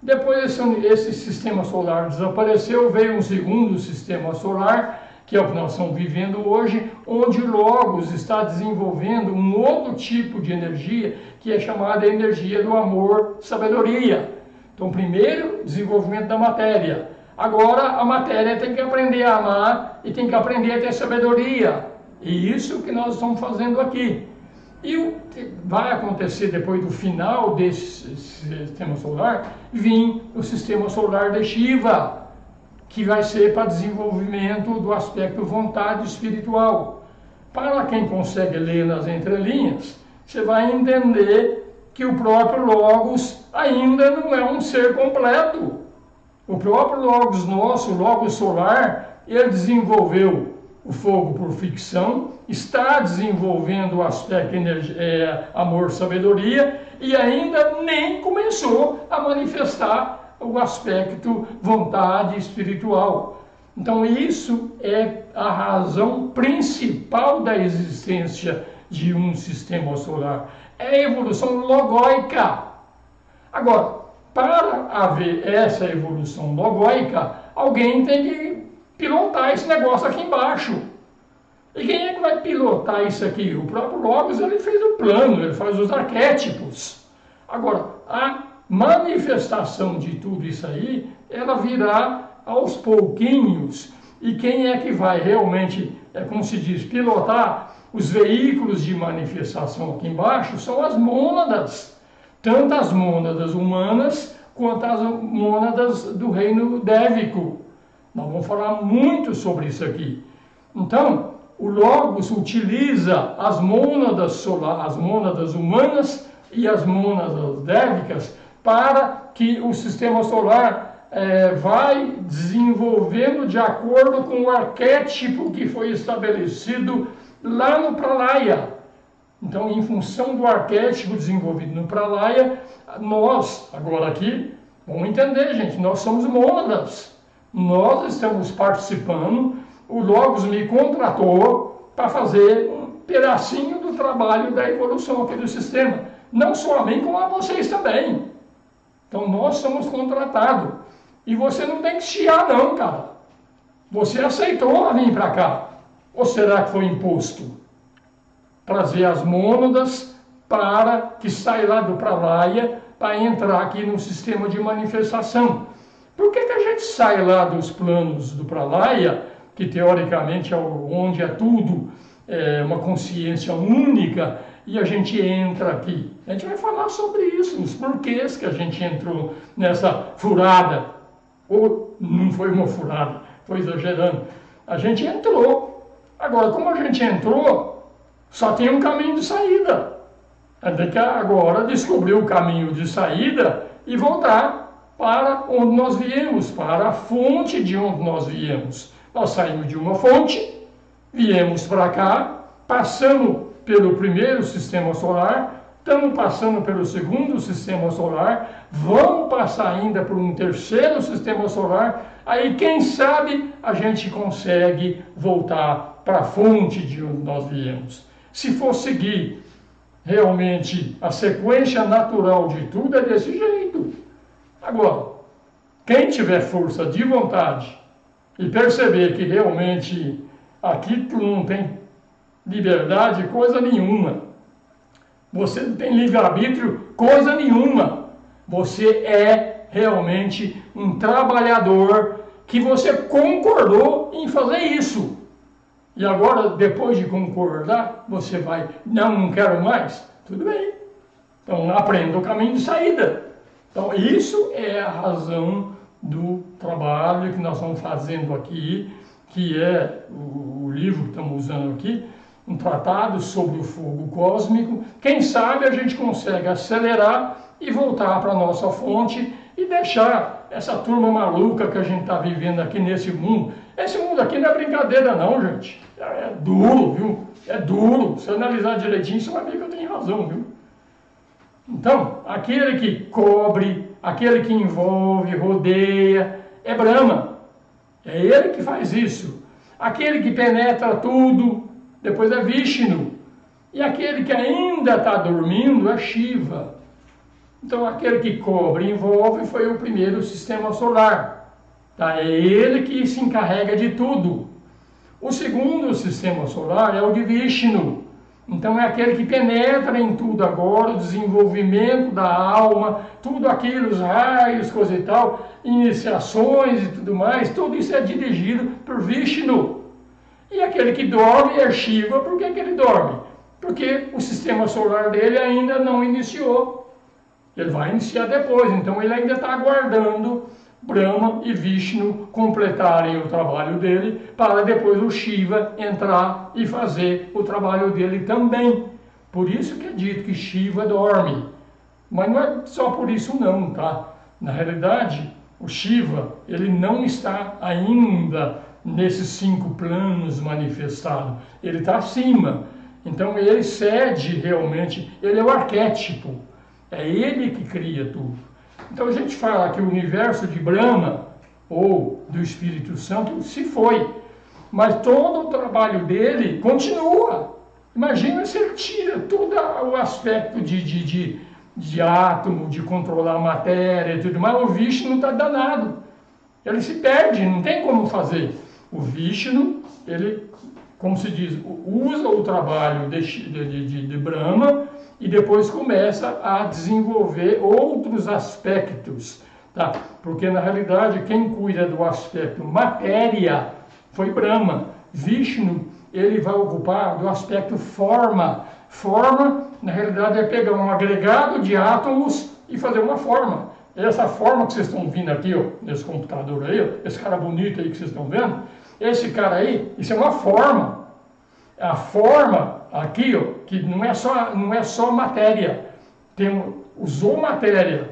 Speaker 1: Depois esse sistema solar desapareceu, veio um segundo sistema solar, que é o que nós estamos vivendo hoje, onde o Logos está desenvolvendo um outro tipo de energia, que é chamada energia do amor, sabedoria. Então, primeiro, desenvolvimento da matéria. Agora, a matéria tem que aprender a amar e tem que aprender a ter sabedoria. E isso que nós estamos fazendo aqui. E o que vai acontecer depois do final desse sistema solar, vir o sistema solar de Shiva, que vai ser para desenvolvimento do aspecto vontade espiritual. Para quem consegue ler nas entrelinhas, você vai entender que o próprio Logos ainda não é um ser completo. O próprio Logos nosso, o Logos solar, ele desenvolveu o fogo por ficção, está desenvolvendo o aspecto amor-sabedoria e ainda nem começou a manifestar o aspecto vontade espiritual. Então isso é a razão principal da existência de um sistema solar. É a evolução logóica. Agora, para haver essa evolução logóica, alguém tem que pilotar esse negócio aqui embaixo. E quem é que vai pilotar isso aqui? O próprio Logos, ele fez o plano, ele faz os arquétipos. Agora, a manifestação de tudo isso aí, ela virá aos pouquinhos. E quem é que vai realmente, como se diz, pilotar os veículos de manifestação aqui embaixo são as mônadas. Tanto as mônadas humanas quanto as mônadas do reino dévico. Nós vamos falar muito sobre isso aqui. Então, o Logos utiliza as mônadas as mônadas humanas e as mônadas dévicas para que o sistema solar vai desenvolvendo de acordo com o arquétipo que foi estabelecido lá no Pralaya. Então, em função do arquétipo desenvolvido no Pralaya, nós, agora aqui, Vamos entender, gente, nós somos mônadas. Nós estamos participando, o Logos me contratou para fazer um pedacinho do trabalho da evolução aqui do sistema. Não só a mim, como a vocês também. Então nós somos contratados. E você não tem que chiar não, cara. Você aceitou vir para cá. Ou será que foi imposto? Trazer as mônadas para que saia lá do Pralaya para entrar aqui no sistema de manifestação. Por que a gente sai lá dos planos do Pralaya, que teoricamente é onde é tudo, uma consciência única, e a gente entra aqui? A gente vai falar sobre isso, os porquês que a gente entrou nessa furada. Ou não foi uma furada, foi exagerando. A gente entrou. Agora, como a gente entrou, só tem um caminho de saída. Tem que agora descobrir o caminho de saída e voltar para onde nós viemos, para a fonte de onde nós viemos. Nós saímos de uma fonte, viemos para cá, passamos pelo primeiro sistema solar, estamos passando pelo segundo sistema solar, vamos passar ainda por um terceiro sistema solar, aí quem sabe a gente consegue voltar para a fonte de onde nós viemos. Se for seguir realmente a sequência natural de tudo, é desse jeito. Agora, quem tiver força de vontade e perceber que realmente aqui tu não tem liberdade, coisa nenhuma. Você não tem livre-arbítrio, coisa nenhuma. Você é realmente um trabalhador que você concordou em fazer isso. E agora, depois de concordar, você vai, não quero mais. Tudo bem. Então, aprenda o caminho de saída. Então, isso é a razão do trabalho que nós estamos fazendo aqui, que é o livro que estamos usando aqui, um tratado sobre o fogo cósmico. Quem sabe a gente consegue acelerar e voltar para a nossa fonte e deixar essa turma maluca que a gente está vivendo aqui nesse mundo. Esse mundo aqui não é brincadeira não, gente. É duro, viu? É duro. Se analisar direitinho, você vai ver que eu tenho razão, viu? Então, aquele que cobre, aquele que envolve, rodeia, é Brahma. É ele que faz isso. Aquele que penetra tudo, depois é Vishnu. E aquele que ainda está dormindo é Shiva. Então, aquele que cobre e envolve foi o primeiro sistema solar. Tá? É ele que se encarrega de tudo. O segundo sistema solar é o de Vishnu. Então, é aquele que penetra em tudo agora, o desenvolvimento da alma, tudo aquilo, os raios, coisa e tal, iniciações e tudo mais, tudo isso é dirigido por Vishnu. E aquele que dorme é Shiva. Por que ele dorme? Porque o sistema solar dele ainda não iniciou. Ele vai iniciar depois, então ele ainda está aguardando Brahma e Vishnu completarem o trabalho dele, para depois o Shiva entrar e fazer o trabalho dele também. Por isso que é dito que Shiva dorme. Mas não é só por isso não, tá? Na realidade, o Shiva, ele não está ainda nesses 5 planos manifestados. Ele está acima. Então ele cede realmente, ele é o arquétipo. É ele que cria tudo. Então a gente fala que o universo de Brahma, ou do Espírito Santo, se foi. Mas todo o trabalho dele continua. Imagina se ele tira todo o aspecto de átomo, de controlar a matéria e tudo mais. O Vishnu não está danado. Ele se perde, não tem como fazer. O Vishnu, ele, como se diz, usa o trabalho de Brahma e depois começa a desenvolver outros aspectos, tá? Porque na realidade quem cuida do aspecto matéria foi Brahma. Vishnu, ele vai ocupar do aspecto forma. Forma, na realidade, é pegar um agregado de átomos e fazer uma forma. Essa forma que vocês estão vendo aqui, ó, nesse computador aí, ó, esse cara bonito aí que vocês estão vendo, esse cara aí, isso é uma forma. A forma aqui, ó, que não é só matéria, usou matéria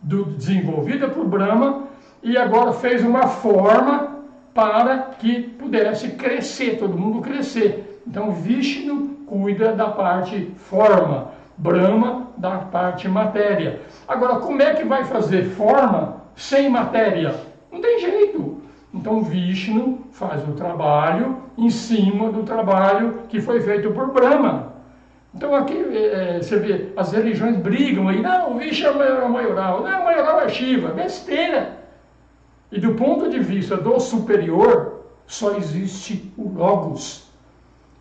Speaker 1: desenvolvida por Brahma e agora fez uma forma para que pudesse crescer, todo mundo crescer. Então Vishnu cuida da parte forma, Brahma da parte matéria. Agora, como é que vai fazer forma sem matéria? Não tem jeito. Então Vishnu faz o trabalho em cima do trabalho que foi feito por Brahma. Então aqui você vê, as religiões brigam aí, não, o Vishnu é o maioral, não, o maioral é Shiva, besteira. E do ponto de vista do superior, só existe o Logos.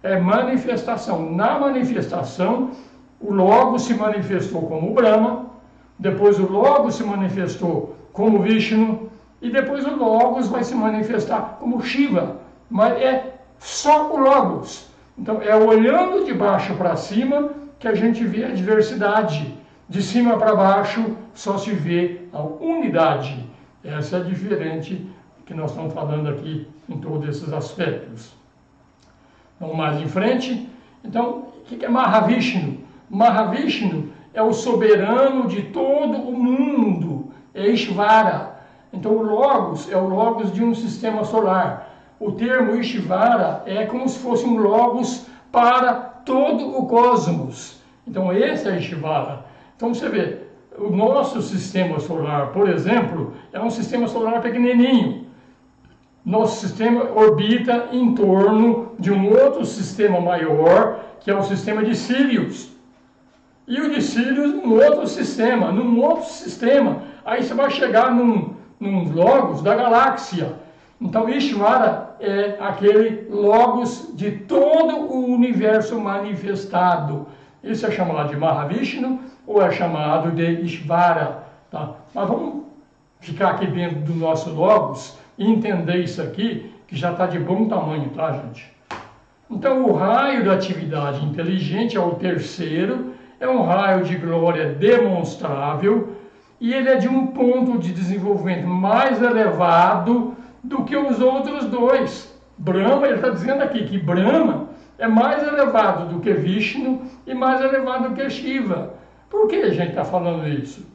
Speaker 1: É manifestação. Na manifestação, o Logos se manifestou como Brahma, depois o Logos se manifestou como Vishnu, e depois o Logos vai se manifestar como Shiva. Mas é só o Logos. Então é olhando de baixo para cima que a gente vê a diversidade. De cima para baixo só se vê a unidade. Essa é diferente que nós estamos falando aqui em todos esses aspectos. Vamos mais em frente. Então, o que é Mahavishnu? Mahavishnu é o soberano de todo o mundo, é Ishvara. Então, o Logos é o Logos de um sistema solar. O termo Ishvara é como se fosse um Logos para todo o cosmos. Então, esse é Ishvara. Então, você vê, o nosso sistema solar, por exemplo, é um sistema solar pequenininho. Nosso sistema orbita em torno de um outro sistema maior, que é o sistema de Sirius. E o de Sirius num outro sistema. Aí você vai chegar num Logos da galáxia. Então Ishvara é aquele Logos de todo o universo manifestado. Isso é chamado de Mahavishnu ou é chamado de Ishvara. Tá? Mas vamos ficar aqui dentro do nosso Logos e entender isso aqui, que já está de bom tamanho, tá, gente? Então o raio da atividade inteligente é o terceiro, é um raio de glória demonstrável, e ele é de um ponto de desenvolvimento mais elevado do que os outros dois. Brahma, ele está dizendo aqui que Brahma é mais elevado do que Vishnu e mais elevado do que Shiva. Por que a gente está falando isso?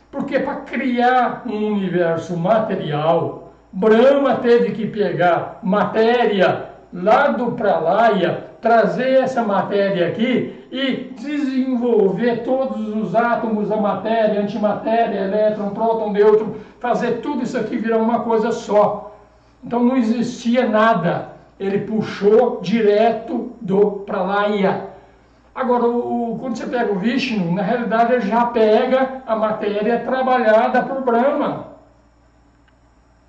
Speaker 1: Porque para criar um universo material, Brahma teve que pegar matéria lá do Pralaya, trazer essa matéria aqui e desenvolver todos os átomos da matéria, antimatéria, elétron, próton, nêutron, fazer tudo isso aqui virar uma coisa só. Então não existia nada, ele puxou direto do Pralaya. Agora, quando você pega o Vishnu, na realidade ele já pega a matéria trabalhada por Brahma.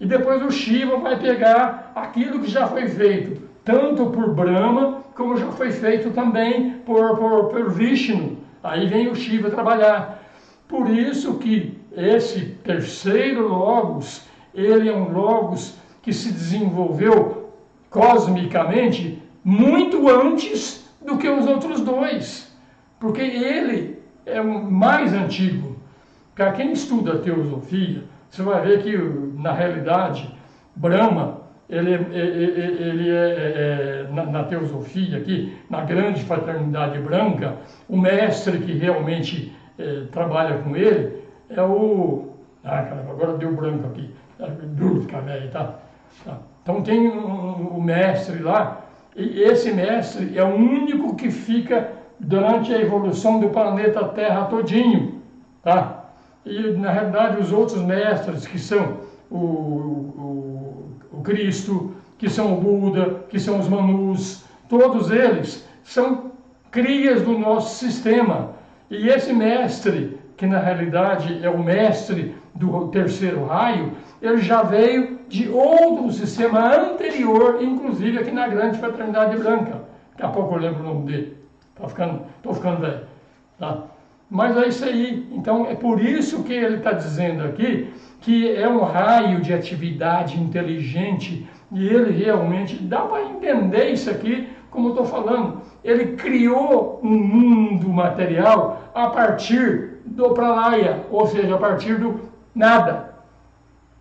Speaker 1: E depois o Shiva vai pegar aquilo que já foi feito, tanto por Brahma, como já foi feito também por Vishnu. Aí vem o Shiva trabalhar. Por isso que esse terceiro Logos, ele é um Logos que se desenvolveu cosmicamente muito antes do que os outros dois. Porque ele é o mais antigo. Para quem estuda teosofia, você vai ver que, na realidade, Brahma, na teosofia aqui, na grande fraternidade branca, o mestre que realmente trabalha com ele é o... Ah, caramba, agora deu branco aqui. Tá? Então tem o mestre lá, e esse mestre é o único que fica durante a evolução do planeta Terra todinho, tá? E na realidade os outros mestres, que são o Cristo, que são o Buda, que são os Manus, todos eles são crias do nosso sistema. E esse mestre, que na realidade é o mestre do terceiro raio, ele já veio de outro sistema anterior, inclusive aqui na grande fraternidade branca. Daqui a pouco eu lembro o nome dele. Estou ficando velho. Tá? Mas é isso aí. Então é por isso que ele está dizendo aqui que é um raio de atividade inteligente, e ele realmente, dá para entender isso aqui, como eu estou falando, ele criou um mundo material a partir do Pralaya, ou seja, a partir do nada.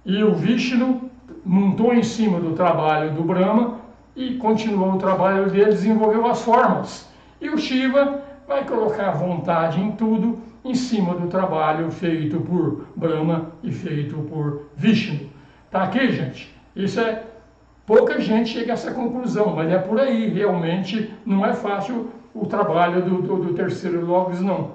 Speaker 1: E o Vishnu montou em cima do trabalho do Brahma e continuou o trabalho dele, desenvolveu as formas. E o Shiva vai colocar vontade em tudo em cima do trabalho feito por Brahma e feito por Vishnu. Tá aqui, gente? Isso é... Pouca gente chega a essa conclusão, mas é por aí. Realmente não é fácil o trabalho do terceiro Logos, não.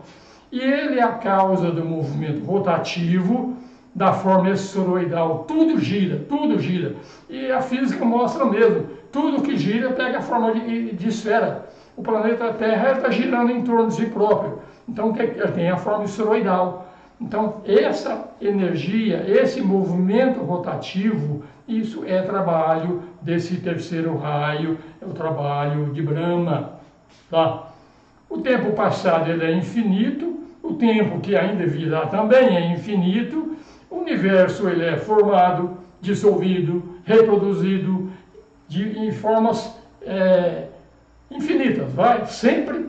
Speaker 1: E ele é a causa do movimento rotativo da forma esferoidal. Tudo gira, tudo gira. E a física mostra mesmo, tudo que gira pega a forma de esfera. O planeta Terra está girando em torno de si próprio. Então tem a forma esferoidal. Então essa energia, esse movimento rotativo, isso é trabalho desse terceiro raio, é o trabalho de Brahma. Tá? O tempo passado ele é infinito, o tempo que ainda virá também é infinito, o universo ele é formado, dissolvido, reproduzido em formas infinitas, vai? Sempre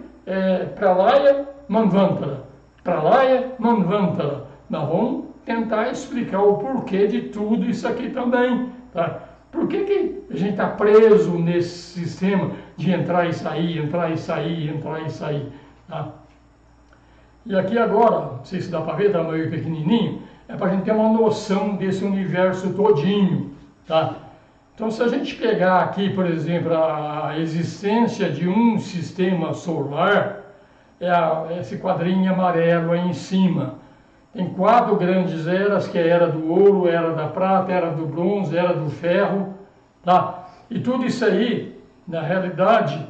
Speaker 1: Pralaya Manvantara. Pralaya Manvantara. Nós vamos tentar explicar o porquê de tudo isso aqui também, tá? Por que a gente está preso nesse sistema de entrar e sair, entrar e sair, entrar e sair, tá? E aqui agora, não sei se dá para ver, está meio pequenininho, é para a gente ter uma noção desse universo todinho, tá? Então, se a gente pegar aqui, por exemplo, a existência de um sistema solar, esse quadrinho amarelo aí em cima. Tem 4 grandes eras, que é a era do ouro, a era da prata, a era do bronze, a era do ferro, tá? E tudo isso aí, na realidade,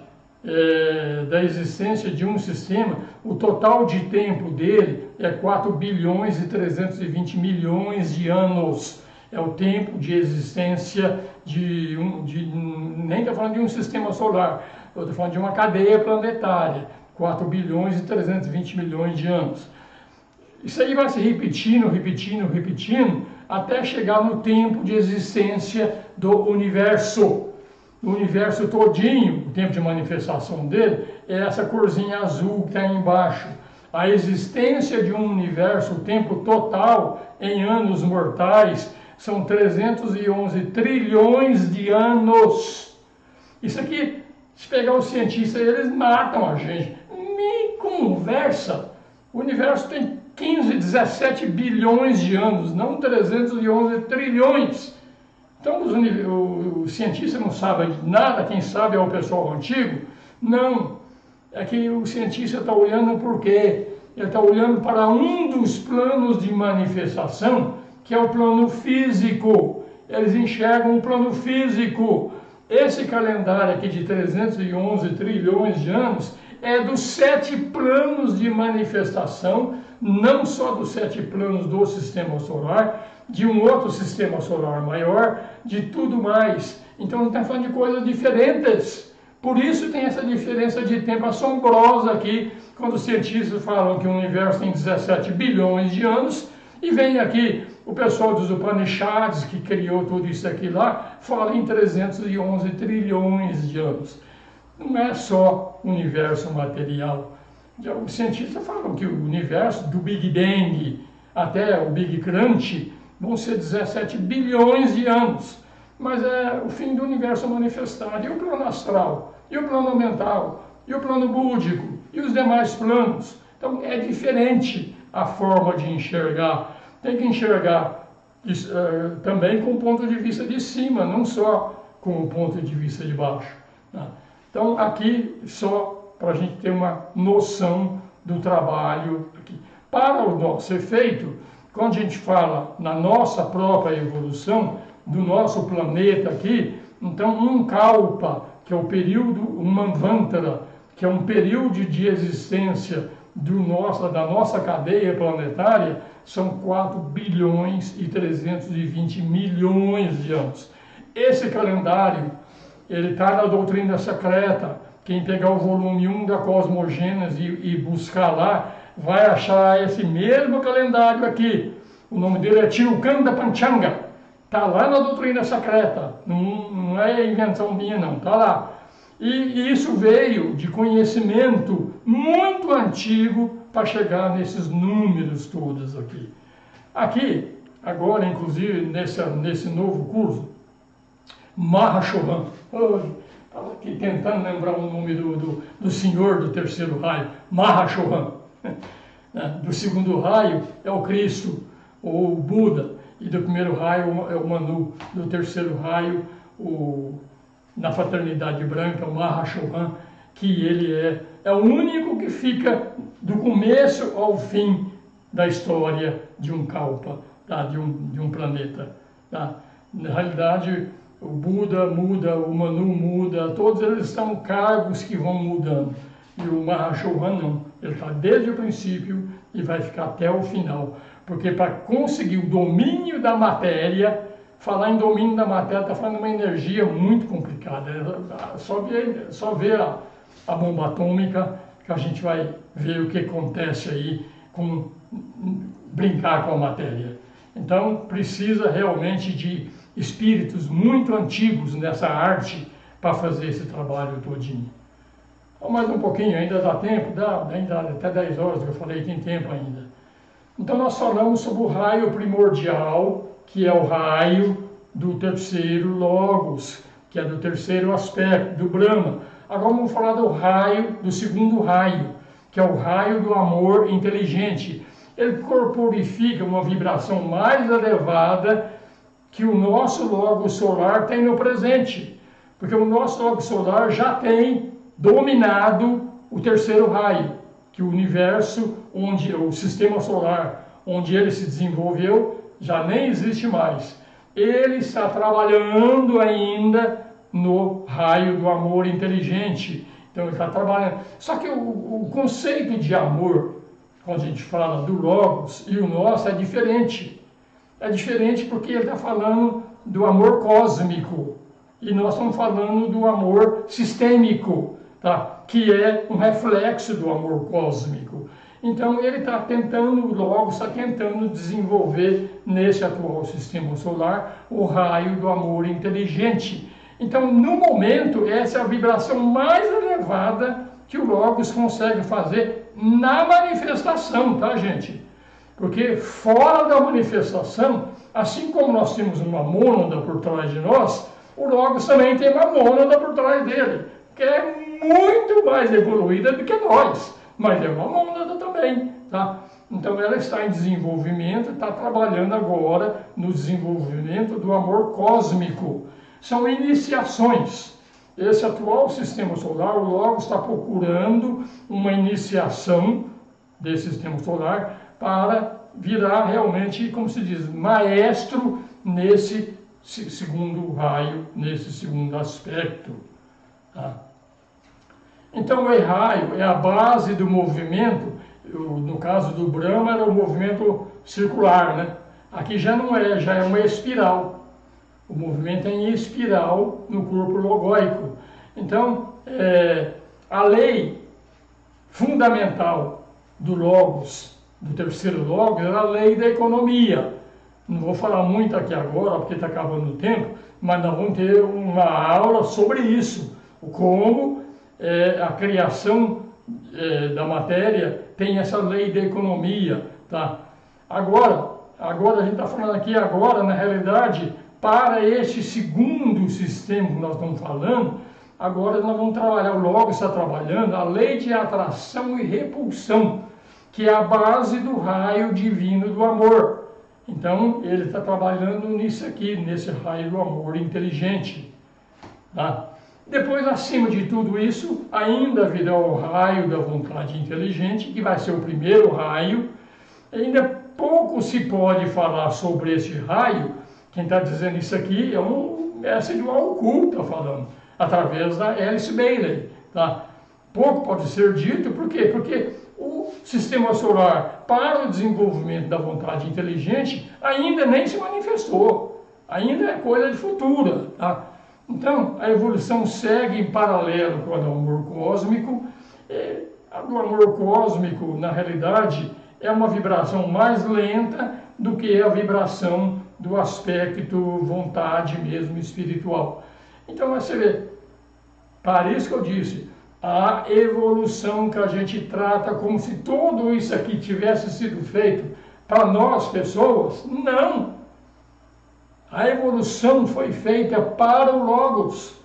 Speaker 1: da existência de um sistema, o total de tempo dele é 4 bilhões e 320 milhões de anos. É o tempo de existência nem estou falando de um sistema solar, eu estou falando de uma cadeia planetária, 4 bilhões e 320 milhões de anos. Isso aí vai se repetindo, repetindo, repetindo, até chegar no tempo de existência do universo. O universo todinho, o tempo de manifestação dele, é essa corzinha azul que está aí embaixo. A existência de um universo, o tempo total em anos mortais, são 311 trilhões de anos. Isso aqui, se pegar os cientistas, eles matam a gente. Me conversa. O universo tem 15, 17 bilhões de anos, não 311 trilhões. Então os cientistas não sabem de nada, quem sabe é o pessoal antigo. Não, é que o cientista está olhando por quê? Ele está olhando para um dos planos de manifestação, que é o plano físico. Eles enxergam o plano físico. Esse calendário aqui de 311 trilhões de anos é dos 7 planos de manifestação, não só dos 7 planos do sistema solar, de um outro sistema solar maior, de tudo mais. Então, a gente está falando de coisas diferentes. Por isso tem essa diferença de tempo assombrosa aqui, quando os cientistas falam que o universo tem 17 bilhões de anos, e vem aqui o pessoal dos Upanishads, que criou tudo isso aqui lá, fala em 311 trilhões de anos. Não é só universo material. Os cientistas falam que o universo, do Big Bang até o Big Crunch, vão ser 17 bilhões de anos. Mas é o fim do universo manifestado. E o plano astral, e o plano mental, e o plano búdico, e os demais planos. Então é diferente a forma de enxergar. Tem que enxergar também com o ponto de vista de cima, não só com o ponto de vista de baixo. Né? Então aqui só para a gente ter uma noção do trabalho aqui. Para o nosso efeito, quando a gente fala na nossa própria evolução, do nosso planeta aqui, então um kalpa, que é o período, um manvantara, que é um período de existência da nossa cadeia planetária, são 4 bilhões e 320 milhões de anos. Esse calendário, ele está na doutrina secreta. Quem pegar o volume 1 da Cosmogênese e buscar lá, vai achar esse mesmo calendário aqui. O nome dele é Tilkanda Panchanga. Está lá na doutrina secreta. Não é invenção minha, não. Está lá. E isso veio de conhecimento muito antigo para chegar nesses números todos aqui. Aqui, agora, inclusive, nesse novo curso, Mahashohan. Estava aqui tentando lembrar o nome do senhor do terceiro raio, Mahashohan. Do segundo raio é o Cristo, ou o Buda, e do primeiro raio é o Manu, do terceiro raio, na fraternidade branca, o Mahashohan, que ele é é o único que fica do começo ao fim da história de um kalpa, tá? de um planeta. Tá? Na realidade, o Buda muda, o Manu muda, todos eles são cargos que vão mudando. E o Mahashohan não, ele está desde o princípio e vai ficar até o final. Porque para conseguir o domínio da matéria, falar em domínio da matéria está falando de uma energia muito complicada. Só ver a bomba atômica que a gente vai ver o que acontece aí com brincar com a matéria. Então precisa realmente de espíritos muito antigos nessa arte para fazer esse trabalho todinho. Então, mais um pouquinho, ainda dá tempo? Dá até 10 horas que eu falei, tem tempo ainda. Então nós falamos sobre o raio primordial, que é o raio do terceiro logos, que é do terceiro aspecto, do Brahma. Agora vamos falar do segundo raio, que é o raio do amor inteligente. Ele corporifica uma vibração mais elevada que o nosso logo solar tem no presente. Porque o nosso logo solar já tem dominado o terceiro raio, que o universo, o sistema solar, onde ele se desenvolveu, já nem existe mais. Ele está trabalhando ainda no raio do amor inteligente. Então ele está trabalhando. Só que o conceito de amor, quando a gente fala do Logos e o nosso, é diferente. É diferente porque ele está falando do amor cósmico. E nós estamos falando do amor sistêmico, tá? Que é um reflexo do amor cósmico. Então ele está tentando, o Logos está tentando desenvolver nesse atual sistema solar o raio do amor inteligente. Então, no momento, essa é a vibração mais elevada que o Logos consegue fazer na manifestação, tá, gente? Porque fora da manifestação, assim como nós temos uma mônada por trás de nós, o Logos também tem uma mônada por trás dele, que é muito mais evoluída do que nós, mas é uma mônada também, tá? Então ela está em desenvolvimento, está trabalhando agora no desenvolvimento do amor cósmico. São iniciações. Esse atual sistema solar, o Logos está procurando uma iniciação desse sistema solar para virar realmente, como se diz, maestro nesse segundo raio, nesse segundo aspecto. Tá? Então o raio é a base do movimento. No caso do Brahma era o movimento circular, né? Aqui já não é, já é uma espiral. O movimento é em espiral no corpo logóico. Então, a lei fundamental do Logos, do terceiro Logos, é a lei da economia. Não vou falar muito aqui agora, porque está acabando o tempo, mas nós vamos ter uma aula sobre isso. Como a criação da matéria tem essa lei da economia. Tá? Agora a gente está falando aqui agora, na realidade, para este segundo sistema que nós estamos falando, agora nós vamos trabalhar, o Logos está trabalhando, a lei de atração e repulsão, que é a base do raio divino do amor. Então, ele está trabalhando nisso aqui, nesse raio do amor inteligente. Tá? Depois, acima de tudo isso, ainda virá o raio da vontade inteligente, que vai ser o primeiro raio. Ainda pouco se pode falar sobre esse raio. Quem está dizendo isso aqui é um mestre de uma oculta falando, através da Alice Bailey. Tá? Pouco pode ser dito, por quê? Porque o sistema solar, para o desenvolvimento da vontade inteligente, ainda nem se manifestou. Ainda é coisa de futura. Tá? Então, a evolução segue em paralelo com a do amor cósmico. A do amor cósmico, na realidade, é uma vibração mais lenta do que a vibração do aspecto vontade mesmo espiritual. Então você vê, para isso que eu disse, a evolução que a gente trata como se tudo isso aqui tivesse sido feito para nós pessoas, não. A evolução foi feita para o Logos.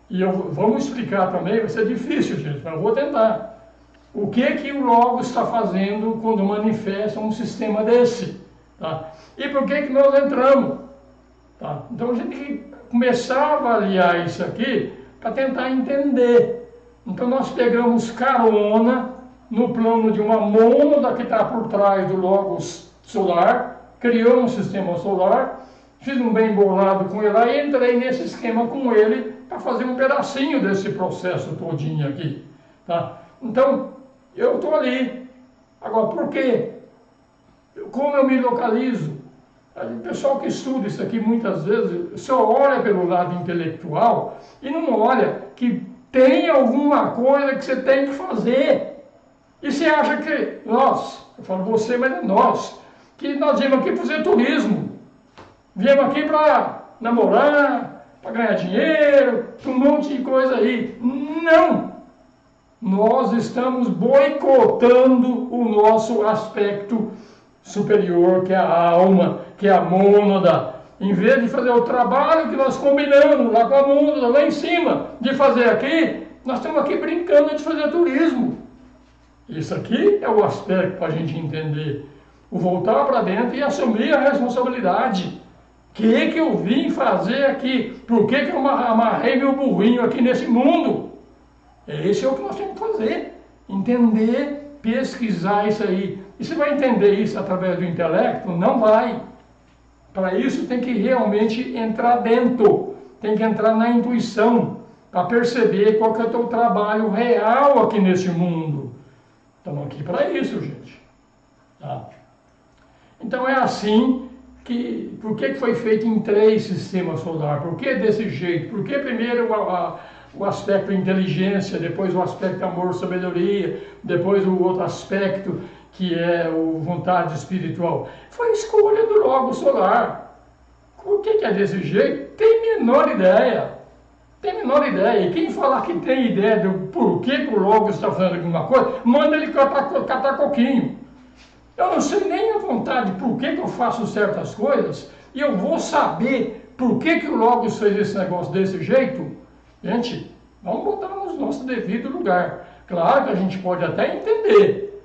Speaker 1: E vamos explicar também, vai ser difícil, gente, mas eu vou tentar. O que o Logos está fazendo quando manifesta um sistema desse? Tá? E por que nós entramos? Tá? Então a gente tem que começar a avaliar isso aqui para tentar entender. Então nós pegamos carona no plano de uma mônada que está por trás do logos solar, criou um sistema solar, fiz um bem bolado com ele lá e entrei nesse esquema com ele para fazer um pedacinho desse processo todinho aqui. Tá? Então, eu estou ali. Agora, por quê? Como eu me localizo? O pessoal que estuda isso aqui muitas vezes só olha pelo lado intelectual e não olha que tem alguma coisa que você tem que fazer. E você acha que nós, eu falo você, mas é nós, que nós viemos aqui fazer turismo. Viemos aqui para namorar, para ganhar dinheiro, um monte de coisa aí. Não! Nós estamos boicotando o nosso aspecto superior, que é a alma, que é a mônada. Em vez de fazer o trabalho que nós combinamos lá com a mônada, lá em cima, de fazer aqui, nós estamos aqui brincando de fazer turismo. Isso aqui é o aspecto para a gente entender. O voltar para dentro e assumir a responsabilidade. O que eu vim fazer aqui? Por que eu amarrei meu burrinho aqui nesse mundo? Esse é o que nós temos que fazer. Entender, pesquisar isso aí. E você vai entender isso através do intelecto? Não vai. Para isso tem que realmente entrar dentro. Tem que entrar na intuição. Para perceber qual que é o teu trabalho real aqui nesse mundo. Estamos aqui para isso, gente. Tá? Então é assim que... Por que foi feito em 3 sistemas solares? Por que desse jeito? Por que primeiro o aspecto inteligência, depois o aspecto amor, sabedoria, depois o outro aspecto que é o vontade espiritual? Foi a escolha do logo solar. Por que é desse jeito? Tem menor ideia. Tem menor ideia. E quem falar que tem ideia do porquê que o logo está fazendo alguma coisa, manda ele catar coquinho. Eu não sei nem a vontade por que eu faço certas coisas, e eu vou saber por que o Logos fez esse negócio desse jeito. Gente, vamos botar no nosso devido lugar. Claro que a gente pode até entender.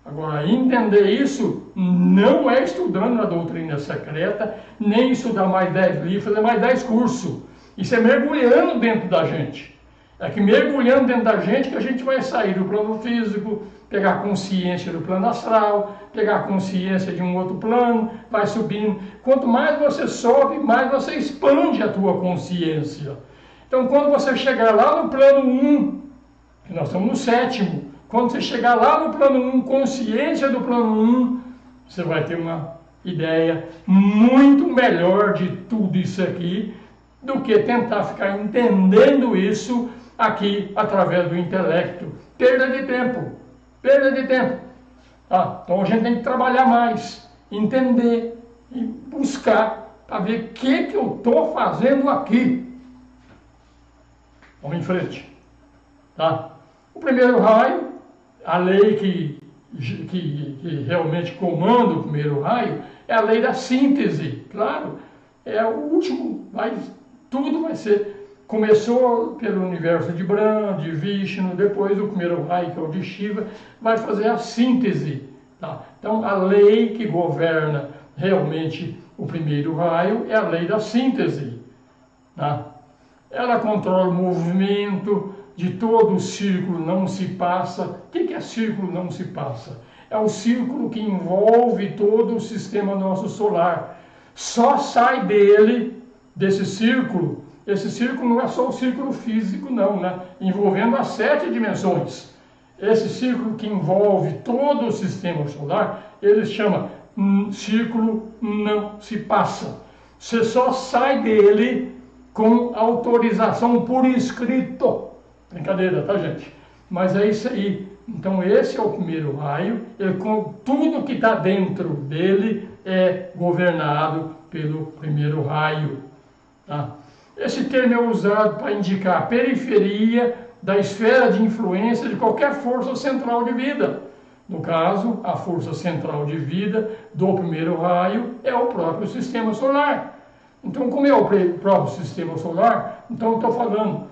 Speaker 1: Agora, entender isso não é estudando na doutrina secreta, nem estudar mais 10 livros, fazer mais 10 cursos. Isso é mergulhando dentro da gente. É que mergulhando dentro da gente que a gente vai sair do plano físico, pegar consciência do plano astral, pegar consciência de um outro plano, vai subindo. Quanto mais você sobe, mais você expande a tua consciência. Então, quando você chegar lá no plano 1, que nós estamos no 7º, quando você chegar lá no plano 1, consciência do plano 1, você vai ter uma ideia muito melhor de tudo isso aqui, do que tentar ficar entendendo isso aqui através do intelecto. Perda de tempo. Perda de tempo. Então a gente tem que trabalhar mais, entender e buscar para ver o que eu estou fazendo aqui. Vamos em frente. Tá? O primeiro raio, a lei que realmente comanda o primeiro raio, é a lei da síntese. Claro, é o último, tudo vai ser... Começou pelo universo de Brahma, de Vishnu, depois o primeiro raio, que é o de Shiva, vai fazer a síntese. Tá? Então, a lei que governa realmente o primeiro raio é a lei da síntese. Tá? Ela controla o movimento de todo o círculo, não se passa. O que é círculo não se passa? É o círculo que envolve todo o sistema nosso solar. Só sai desse círculo. Esse círculo não é só o círculo físico, não, né? Envolvendo as 7 dimensões. Esse círculo que envolve todo o sistema solar, ele chama círculo não se passa. Você só sai dele com autorização por escrito. Brincadeira, tá, gente? Mas é isso aí. Então esse é o primeiro raio. Com tudo que está dentro dele é governado pelo primeiro raio. Tá? Esse termo é usado para indicar a periferia da esfera de influência de qualquer força central de vida. No caso, a força central de vida do primeiro raio é o próprio sistema solar. Então, como é o próprio sistema solar, então eu estou falando,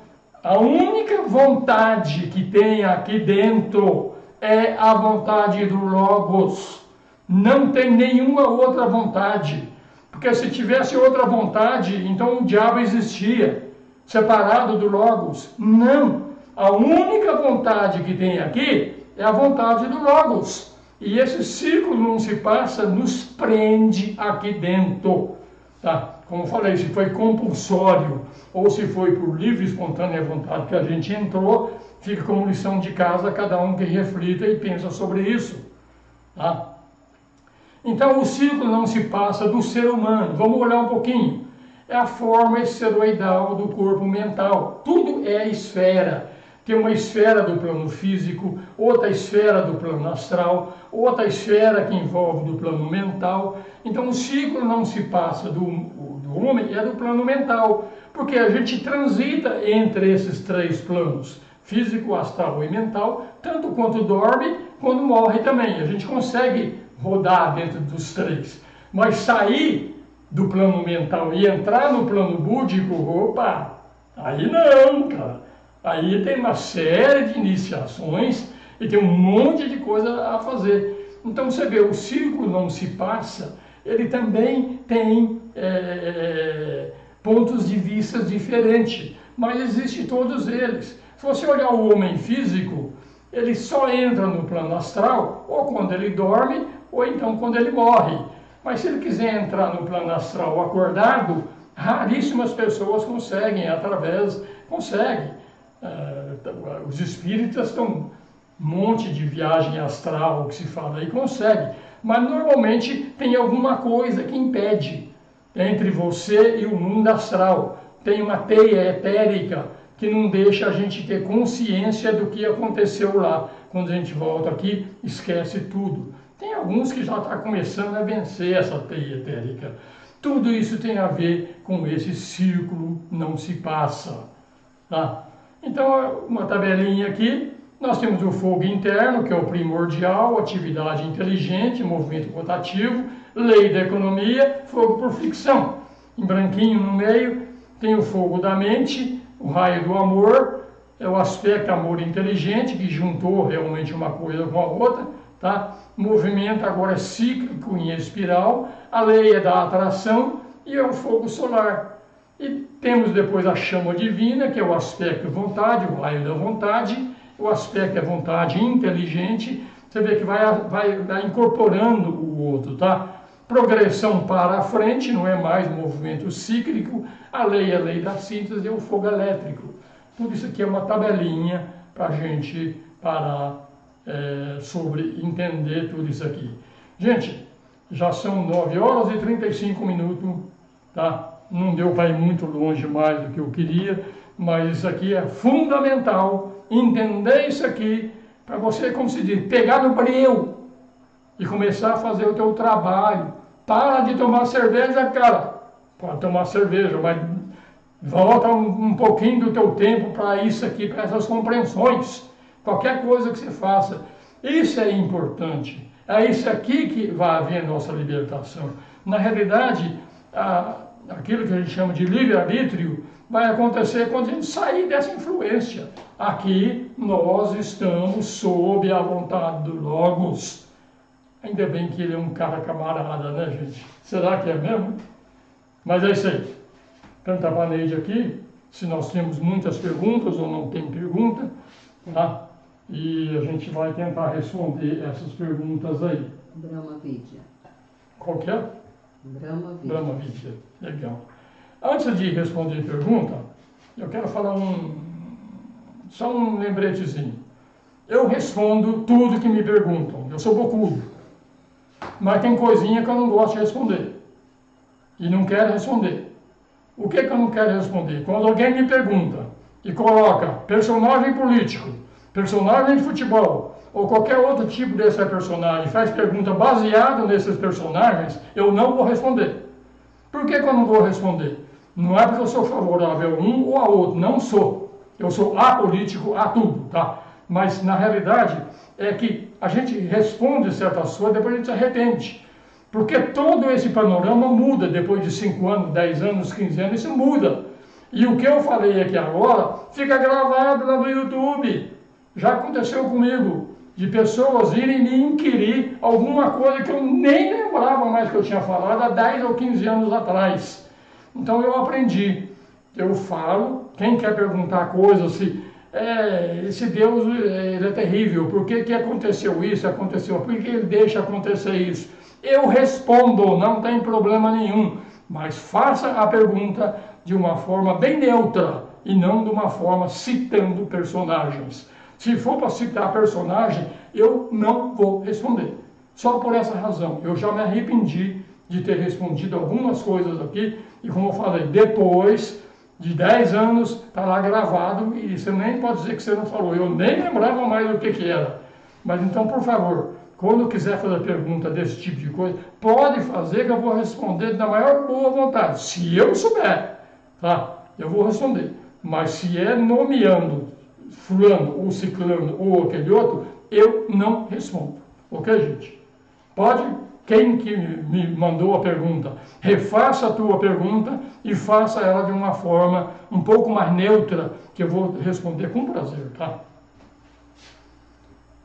Speaker 1: a única vontade que tem aqui dentro é a vontade do Logos. Não tem nenhuma outra vontade. Porque se tivesse outra vontade, então o diabo existia, separado do Logos. Não. A única vontade que tem aqui é a vontade do Logos. E esse círculo não se passa, nos prende aqui dentro. Tá? Como eu falei, se foi compulsório ou se foi por livre e espontânea vontade que a gente entrou, fica como lição de casa, cada um que reflita e pensa sobre isso. Tá? Então o círculo não se passa do ser humano. Vamos olhar um pouquinho. É a forma esferoidal do corpo mental. Tudo é esfera. Tem uma esfera do plano físico, outra esfera do plano astral, outra esfera que envolve do plano mental. Então o ciclo não se passa do homem, é do plano mental, porque a gente transita entre esses três planos, físico, astral e mental, tanto quanto dorme, quando morre também. A gente consegue rodar dentro dos três, mas sair do plano mental e entrar no plano búdico, opa, aí não, cara. Aí tem uma série de iniciações e tem um monte de coisa a fazer. Então você vê, o círculo não se passa, ele também tem pontos de vista diferentes, mas existem todos eles. Se você olhar o homem físico, ele só entra no plano astral ou quando ele dorme ou então quando ele morre. Mas se ele quiser entrar no plano astral acordado, raríssimas pessoas conseguem, conseguem. Os espíritas estão um monte de viagem astral que se fala aí, consegue, mas normalmente tem alguma coisa que impede entre você e o mundo astral. Tem uma teia etérica que não deixa a gente ter consciência do que aconteceu lá. Quando a gente volta aqui, esquece tudo. Tem alguns que já estão começando a vencer essa teia etérica. Tudo isso tem a ver com esse círculo não se passa. Tá? Então, uma tabelinha aqui, nós temos o fogo interno, que é o primordial, atividade inteligente, movimento rotativo, lei da economia, fogo por fricção. Em branquinho no meio, tem o fogo da mente, o raio do amor, é o aspecto amor inteligente, que juntou realmente uma coisa com a outra, tá? Movimento agora é cíclico em espiral, a lei é da atração e é o fogo solar. E temos depois a chama divina, que é o aspecto vontade, o raio da vontade, o aspecto é vontade inteligente, você vê que vai incorporando o outro, tá? Progressão para a frente, não é mais movimento cíclico, a lei é a lei da síntese e o fogo elétrico. Tudo isso aqui é uma tabelinha para a gente parar sobre entender tudo isso aqui. Gente, já são 9 horas e 35 minutos, tá? Não deu para ir muito longe mais do que eu queria, mas isso aqui é fundamental, entender isso aqui, para você, como se diz, pegar no breu e começar a fazer o teu trabalho. Para de tomar cerveja, cara. Pode tomar cerveja, mas volta um pouquinho do teu tempo para isso aqui, para essas compreensões. Qualquer coisa que você faça, isso é importante. É isso aqui que vai haver nossa libertação. Na realidade, aquilo que a gente chama de livre-arbítrio vai acontecer quando a gente sair dessa influência. Aqui nós estamos sob a vontade do Logos. Ainda bem que ele é um cara camarada, né, gente? Será que é mesmo? Mas é isso aí. Tanta Vaneide aqui, se nós temos muitas perguntas ou não tem pergunta, tá? E a gente vai tentar responder essas perguntas aí.
Speaker 2: Brahma Vidya.
Speaker 1: Qual que é?
Speaker 2: Brahma Vidya.
Speaker 1: Brahma Vidya. Legal. Antes de responder a pergunta, eu quero falar só um lembretezinho. Eu respondo tudo que me perguntam. Eu sou bocudo. Mas tem coisinha que eu não gosto de responder. E não quero responder. O que eu não quero responder? Quando alguém me pergunta e coloca personagem político, personagem de futebol, ou qualquer outro tipo desse personagem, faz pergunta baseada nesses personagens, eu não vou responder. Por que eu não vou responder? Não é porque eu sou favorável a um ou a outro, não sou. Eu sou apolítico a tudo, tá? Mas, na realidade, é que a gente responde certas coisas, depois a gente se arrepende. Porque todo esse panorama muda depois de 5 anos, 10 anos, 15 anos, isso muda. E o que eu falei aqui agora fica gravado lá no YouTube. Já aconteceu comigo, de pessoas irem me inquirir alguma coisa que eu nem lembrava mais que eu tinha falado há 10 ou 15 anos atrás. Então eu aprendi. Eu falo, quem quer perguntar coisas, se esse Deus ele é terrível, por que aconteceu isso, aconteceu, por que ele deixa acontecer isso? Eu respondo, não tem problema nenhum, mas faça a pergunta de uma forma bem neutra e não de uma forma citando personagens. Se for para citar personagem, eu não vou responder. Só por essa razão, eu já me arrependi de ter respondido algumas coisas aqui, e como eu falei, depois de 10 anos, está lá gravado, e você nem pode dizer que você não falou, eu nem lembrava mais do que era. Mas então, por favor, quando quiser fazer pergunta desse tipo de coisa, pode fazer que eu vou responder da maior boa vontade. Se eu souber, tá? Eu vou responder. Mas se é nomeando fulano ou ciclano ou aquele outro, eu não respondo. Ok, gente? Pode, quem que me mandou a pergunta, refaça a tua pergunta e faça ela de uma forma um pouco mais neutra, que eu vou responder com prazer, tá?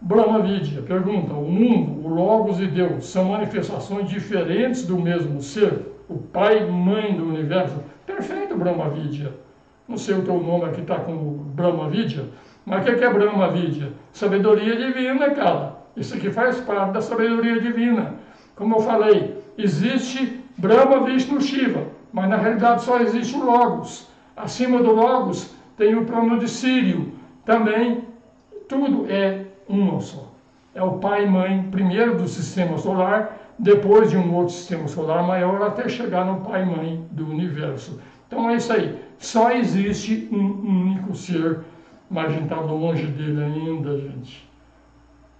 Speaker 1: Brahma Vidya pergunta: o mundo, o Logos e Deus são manifestações diferentes do mesmo ser? O pai e mãe do universo? Perfeito, Brahma Vidya. Não sei o teu nome aqui está com Brahma Vidya, mas o que é Brahma Vidya? Sabedoria divina, cara. Isso aqui faz parte da sabedoria divina. Como eu falei, existe Brahma, Vishnu, Shiva, mas na realidade só existe o Logos. Acima do Logos tem o plano de Sírio. Também tudo é um só. É o pai e mãe, primeiro do sistema solar, depois de um outro sistema solar maior, até chegar no pai e mãe do universo. Então é isso aí. Só existe um único ser, mas a gente está longe dele ainda, gente.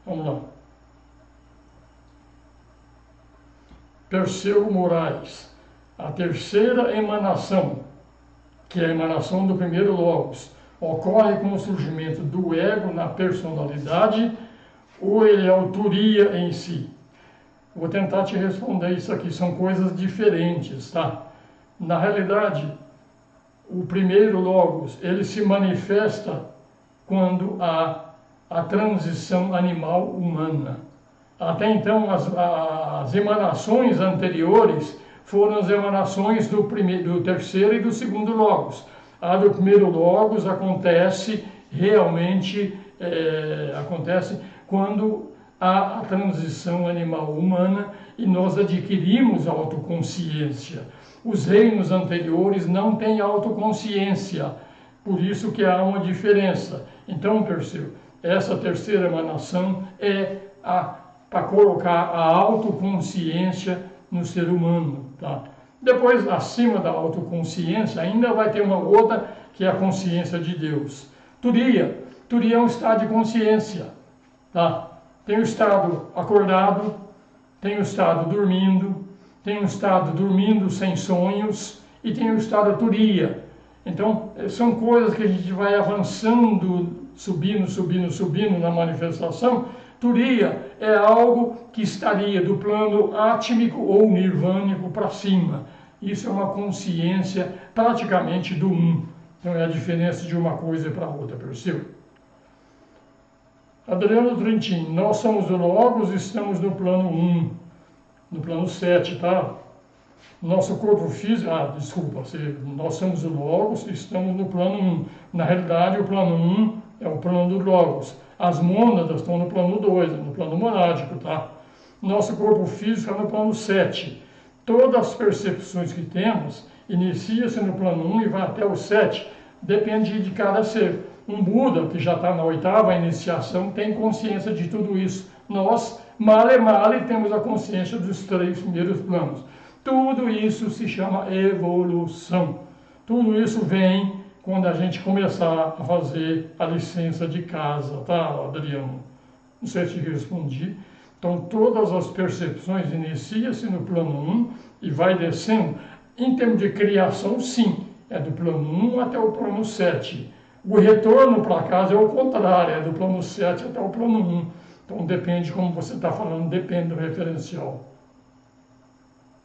Speaker 1: Vamos lá. Perseu Moraes. A terceira emanação, que é a emanação do primeiro Logos, ocorre com o surgimento do ego na personalidade ou ele é autoria em si? Vou tentar te responder isso aqui, são coisas diferentes, tá? Na realidade, o primeiro Logos, ele se manifesta quando há a transição animal humana. Até então, as emanações anteriores foram as emanações do terceiro e do segundo Logos. A do primeiro Logos acontece realmente, acontece quando há a transição animal humana e nós adquirimos autoconsciência. Os reinos anteriores não têm autoconsciência, por isso que há uma diferença. Então, Perseu, essa terceira emanação é para colocar a autoconsciência no ser humano, tá? Depois, acima da autoconsciência, ainda vai ter uma outra, que é a consciência de Deus. Turiya é um estado de consciência, tá? Tem o estado acordado, tem o estado dormindo, tem o estado dormindo sem sonhos e tem o estado Turiya. Então, são coisas que a gente vai avançando, subindo na manifestação. Turiya é algo que estaria do plano átmico ou nirvânico para cima. Isso é uma consciência praticamente do um. Então é a diferença de uma coisa para outra, percebeu? Adriano Trentin, nós somos o Logos e estamos no plano 1, no plano 7, tá? Nosso corpo físico, nós somos o Logos e estamos no plano 1. Na realidade, o plano 1 é o plano do Logos. As mônadas estão no plano 2, no plano monádico, tá? Nosso corpo físico é no plano 7. Todas as percepções que temos inicia-se no plano 1 e vai até o 7. Depende de cada ser. Um Buda, que já está na 8ª iniciação, tem consciência de tudo isso. Nós, male, temos a consciência dos 3 primeiros planos. Tudo isso se chama evolução. Tudo isso vem quando a gente começar a fazer a licença de casa, tá, Adriano? Não sei se respondi. Então, todas as percepções inicia-se no plano 1 e vai descendo. Em termos de criação, sim, é do plano 1 até o plano 7. O retorno para casa é o contrário, é do plano 7 até o plano 1. Então, depende como você está falando, depende do referencial.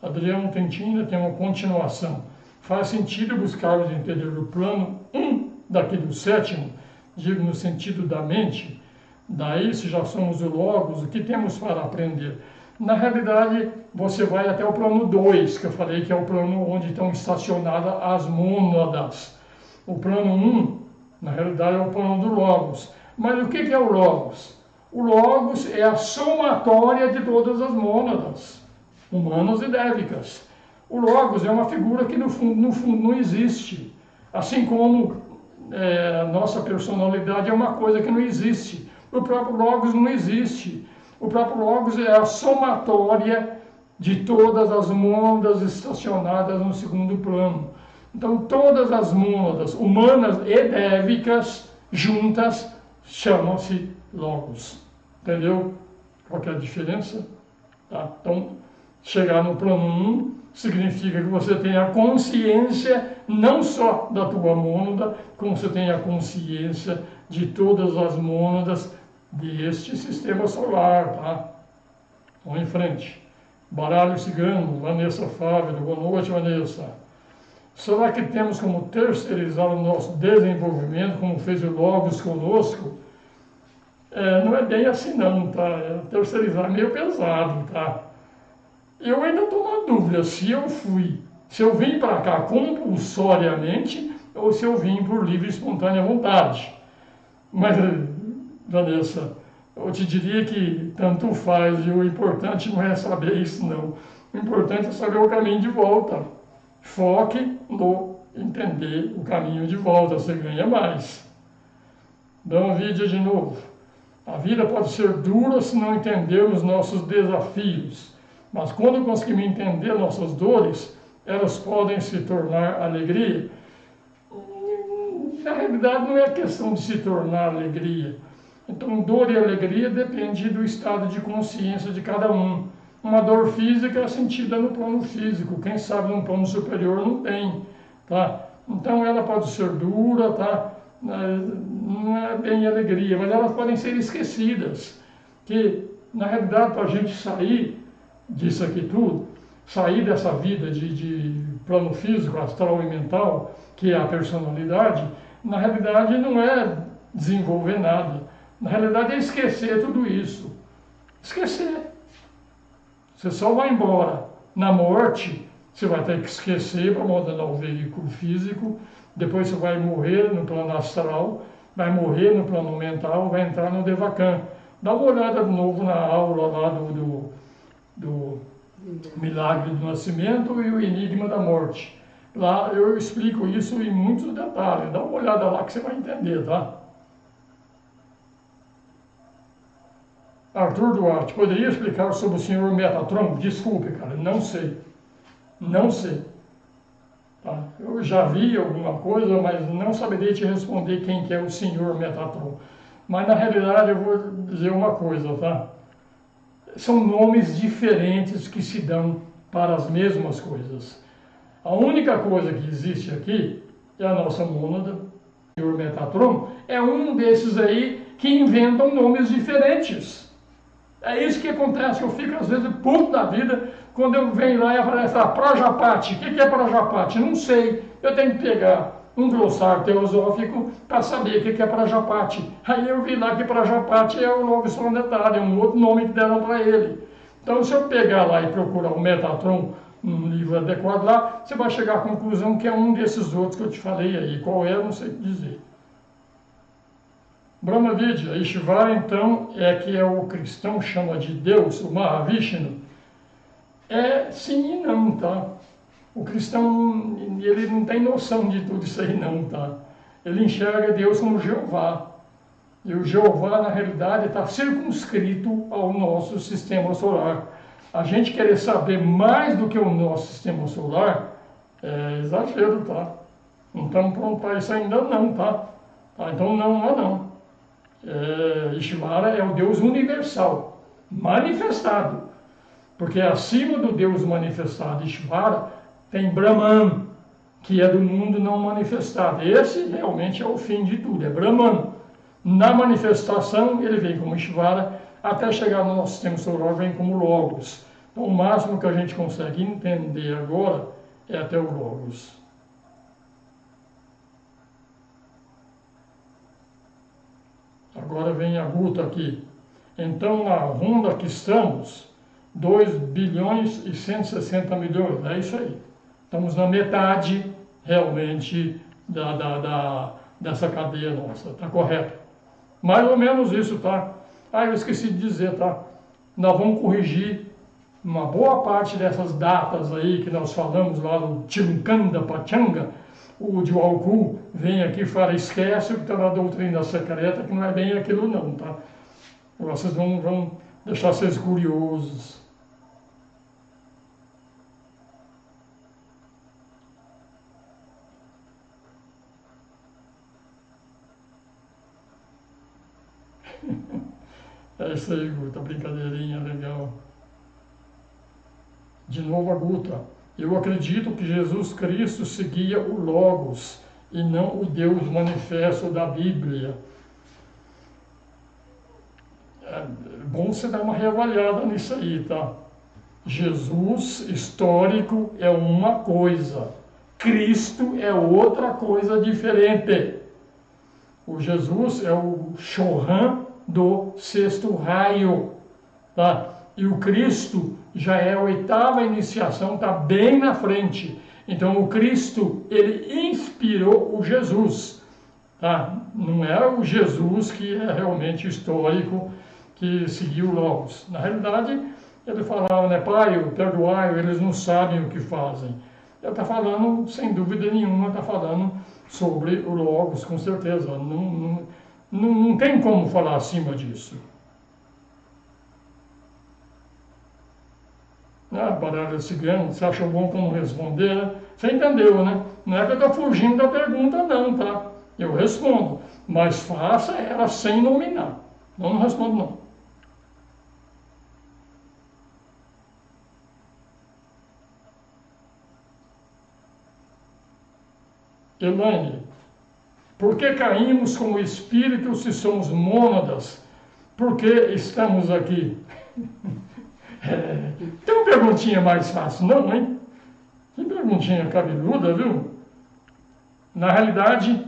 Speaker 1: Adriano Tentina tem uma continuação. Faz sentido buscarmos entender o plano 1 daqui do 7º, digo no sentido da mente. Daí, se já somos o Logos, o que temos para aprender? Na realidade, você vai até o plano 2, que eu falei que é o plano onde estão estacionadas as mônadas. O plano 1 Na realidade é o plano do Logos. Mas o que é o Logos? O Logos é a somatória de todas as mônadas, humanas e débicas. O Logos é uma figura que no fundo não existe. Assim como a nossa personalidade é uma coisa que não existe. O próprio Logos não existe. O próprio Logos é a somatória de todas as mônadas estacionadas no segundo plano. Então todas as mônadas humanas e débicas juntas chamam-se Logos. Entendeu? Qual que é a diferença? Tá? Então, chegar no plano 1 significa que você tem a consciência não só da tua mônada, como você tem a consciência de todas as mônadas deste sistema solar, tá? Vamos em frente. Baralho Cigano, Vanessa Fávero, boa noite, Vanessa. Será que temos como terceirizar o nosso desenvolvimento, como fez o Logos conosco? Não é bem assim não, tá? Terceirizar é meio pesado, tá? Eu ainda estou na dúvida se eu vim para cá compulsoriamente ou se eu vim por livre e espontânea vontade. Mas, Vanessa, eu te diria que tanto faz e o importante não é saber isso não. O importante é saber o caminho de volta. Foque no entender o caminho de volta, você ganha mais. Dá um vídeo de novo. A vida pode ser dura se não entendermos nossos desafios, mas quando conseguimos entender nossas dores, elas podem se tornar alegria. Na realidade, não é questão de se tornar alegria. Então, dor e alegria depende do estado de consciência de cada um. Uma dor física é sentida no plano físico, quem sabe no plano superior não tem, tá? Então, ela pode ser dura, tá? Não é bem alegria, mas elas podem ser esquecidas. Que, na realidade, para a gente sair disso aqui tudo, sair dessa vida de plano físico, astral e mental, que é a personalidade, na realidade não é desenvolver nada. Na realidade é esquecer tudo isso. Esquecer. Você só vai embora. Na morte, você vai ter que esquecer para modelar o veículo físico, depois você vai morrer no plano astral, vai morrer no plano mental, vai entrar no Devakan. Dá uma olhada de novo na aula lá do Milagre do Nascimento e o Enigma da Morte. Lá eu explico isso em muitos detalhes. Dá uma olhada lá que você vai entender, tá? Arthur Duarte, poderia explicar sobre o senhor Metatron? Desculpe, cara, não sei. Não sei. Tá? Eu já vi alguma coisa, mas não saberia te responder quem que é o senhor Metatron. Mas na realidade eu vou dizer uma coisa, tá? São nomes diferentes que se dão para as mesmas coisas. A única coisa que existe aqui é a nossa mônada, o senhor Metatron, é um desses aí que inventam nomes diferentes. É isso que acontece, eu fico às vezes puto da vida quando eu venho lá e aparece a Prajapati. O que é Prajapati? Não sei, eu tenho que pegar um glossário teosófico para saber o que é Prajapati. Aí eu vi lá que Prajapati é o Logos planetário, é um outro nome que deram para ele. Então se eu pegar lá e procurar o Metatron num livro adequado lá, você vai chegar à conclusão que é um desses outros que eu te falei aí. Qual é, eu não sei dizer. Brahma Vidya, Ishvara então é que o cristão chama de Deus, o Mahavishnu. É sim e não, tá? O cristão, ele não tem noção de tudo isso aí não, tá? Ele enxerga Deus como Jeová. E o Jeová, na realidade, está circunscrito ao nosso sistema solar. A gente querer saber mais do que o nosso sistema solar é exagero, tá? Então, pronto, para isso ainda não, tá? Então não. Ishvara é o Deus universal, manifestado. Porque acima do Deus manifestado, Ishvara, tem Brahman, que é do mundo não manifestado. Esse realmente é o fim de tudo, é Brahman. Na manifestação, ele vem como Ishvara, até chegar no nosso sistema solar, vem como Logos. Então, o máximo que a gente consegue entender agora é até o Logos. Agora vem a Guta aqui. Então, na ronda que estamos, 2 bilhões e 160 milhões, é isso aí. Estamos na metade, realmente, dessa cadeia nossa, tá correto? Mais ou menos isso, tá? Ah, eu esqueci de dizer, tá? Nós vamos corrigir uma boa parte dessas datas aí que nós falamos lá do Chinkanda Pachanga. O Diwalku vem aqui e fala, esquece o que está na doutrina secreta, que não é bem aquilo não, tá? Vocês vão deixar vocês curiosos. É isso aí, Guta, brincadeirinha legal. De novo a Guta. Eu acredito que Jesus Cristo seguia o Logos e não o Deus manifesto da Bíblia. É bom você dar uma reavaliada nisso aí, tá? Jesus histórico é uma coisa, Cristo é outra coisa diferente. O Jesus é o Chohan do sexto raio, tá? E o Cristo já é a oitava iniciação, está bem na frente. Então o Cristo, ele inspirou o Jesus, tá? Não é o Jesus que é realmente histórico, que seguiu Logos. Na realidade, ele falava, né, Pai, perdoai, eles não sabem o que fazem. Ele está falando, sem dúvida nenhuma, está falando sobre o Logos, com certeza. Não tem como falar acima disso. Ah, baralho cigano, você achou bom como responder, né? Você entendeu, né? Não é que eu estou fugindo da pergunta, não, tá? Eu respondo, mas faça ela sem nominar. Não respondo, não. Elaine, por que caímos como espíritos se somos mônadas? Por que estamos aqui? Tem uma perguntinha mais fácil, não, hein? Que perguntinha cabeluda, viu? Na realidade,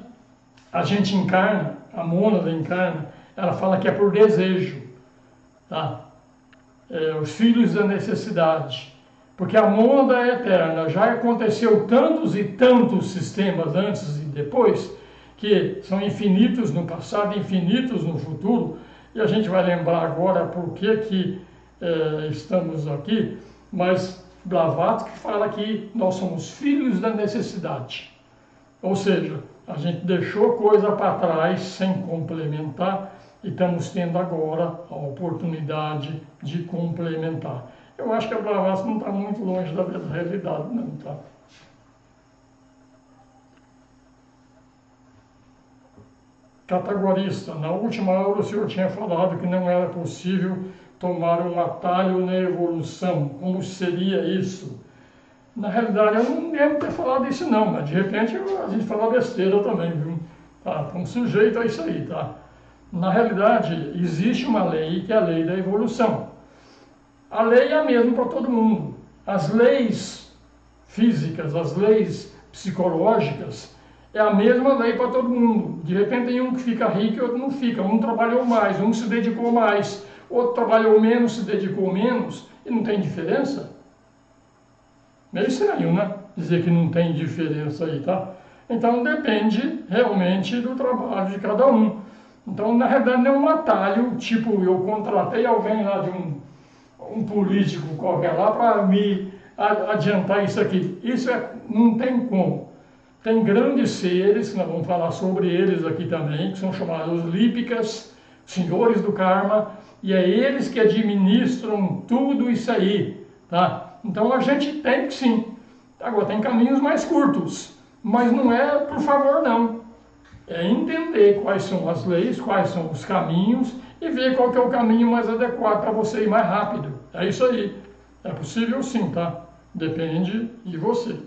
Speaker 1: a gente encarna, a mônada encarna, ela fala que é por desejo, tá? Os filhos da necessidade. Porque a mônada é eterna, já aconteceu tantos e tantos sistemas antes e depois, que são infinitos no passado, infinitos no futuro, e a gente vai lembrar agora por que estamos aqui, mas Blavatsky fala que nós somos filhos da necessidade. Ou seja, a gente deixou coisa para trás sem complementar e estamos tendo agora a oportunidade de complementar. Eu acho que a Blavatsky não está muito longe da realidade, não, tá? Categorista, na última aula o senhor tinha falado que não era possível tomar um atalho na evolução. Como seria isso? Na realidade, eu não lembro ter falado isso não, mas de repente a gente fala besteira também, viu? Tá, estamos sujeitos a isso aí, tá? Na realidade, existe uma lei que é a lei da evolução. A lei é a mesma para todo mundo. As leis físicas, as leis psicológicas, é a mesma lei para todo mundo. De repente tem um que fica rico e outro não fica. Um trabalhou mais, um se dedicou mais, outro trabalhou menos, se dedicou menos, e não tem diferença? Meio estranho, né? Dizer que não tem diferença aí, tá? Então depende realmente do trabalho de cada um. Então, na realidade, não é um atalho, tipo, eu contratei alguém lá de um político qualquer lá para me adiantar isso aqui. Isso não tem como. Tem grandes seres, que nós vamos falar sobre eles aqui também, que são chamados lípicas, senhores do karma, e é eles que administram tudo isso aí, tá? Então a gente tem que sim. Agora tem caminhos mais curtos, mas não é por favor não. É entender quais são as leis, quais são os caminhos e ver qual que é o caminho mais adequado para você ir mais rápido. É isso aí. É possível sim, tá? Depende de você.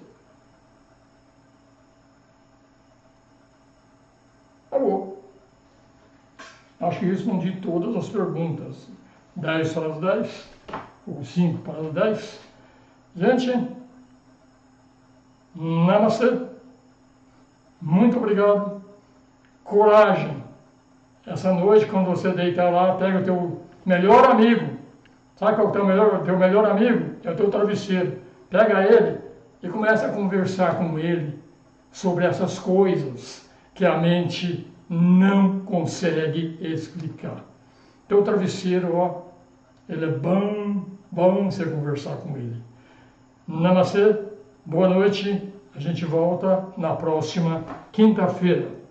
Speaker 1: Acabou. Acho que respondi todas as perguntas. 10 para as 10, ou 5 para as 10. Gente, namastê. Muito obrigado. Coragem. Essa noite, quando você deitar lá, pega o teu melhor amigo. Sabe qual é o teu melhor amigo? É o teu travesseiro. Pega ele e começa a conversar com ele sobre essas coisas. que a mente não consegue explicar. Então o travesseiro, ó, ele é bom você conversar com ele. Namastê, boa noite, a gente volta na próxima quinta-feira.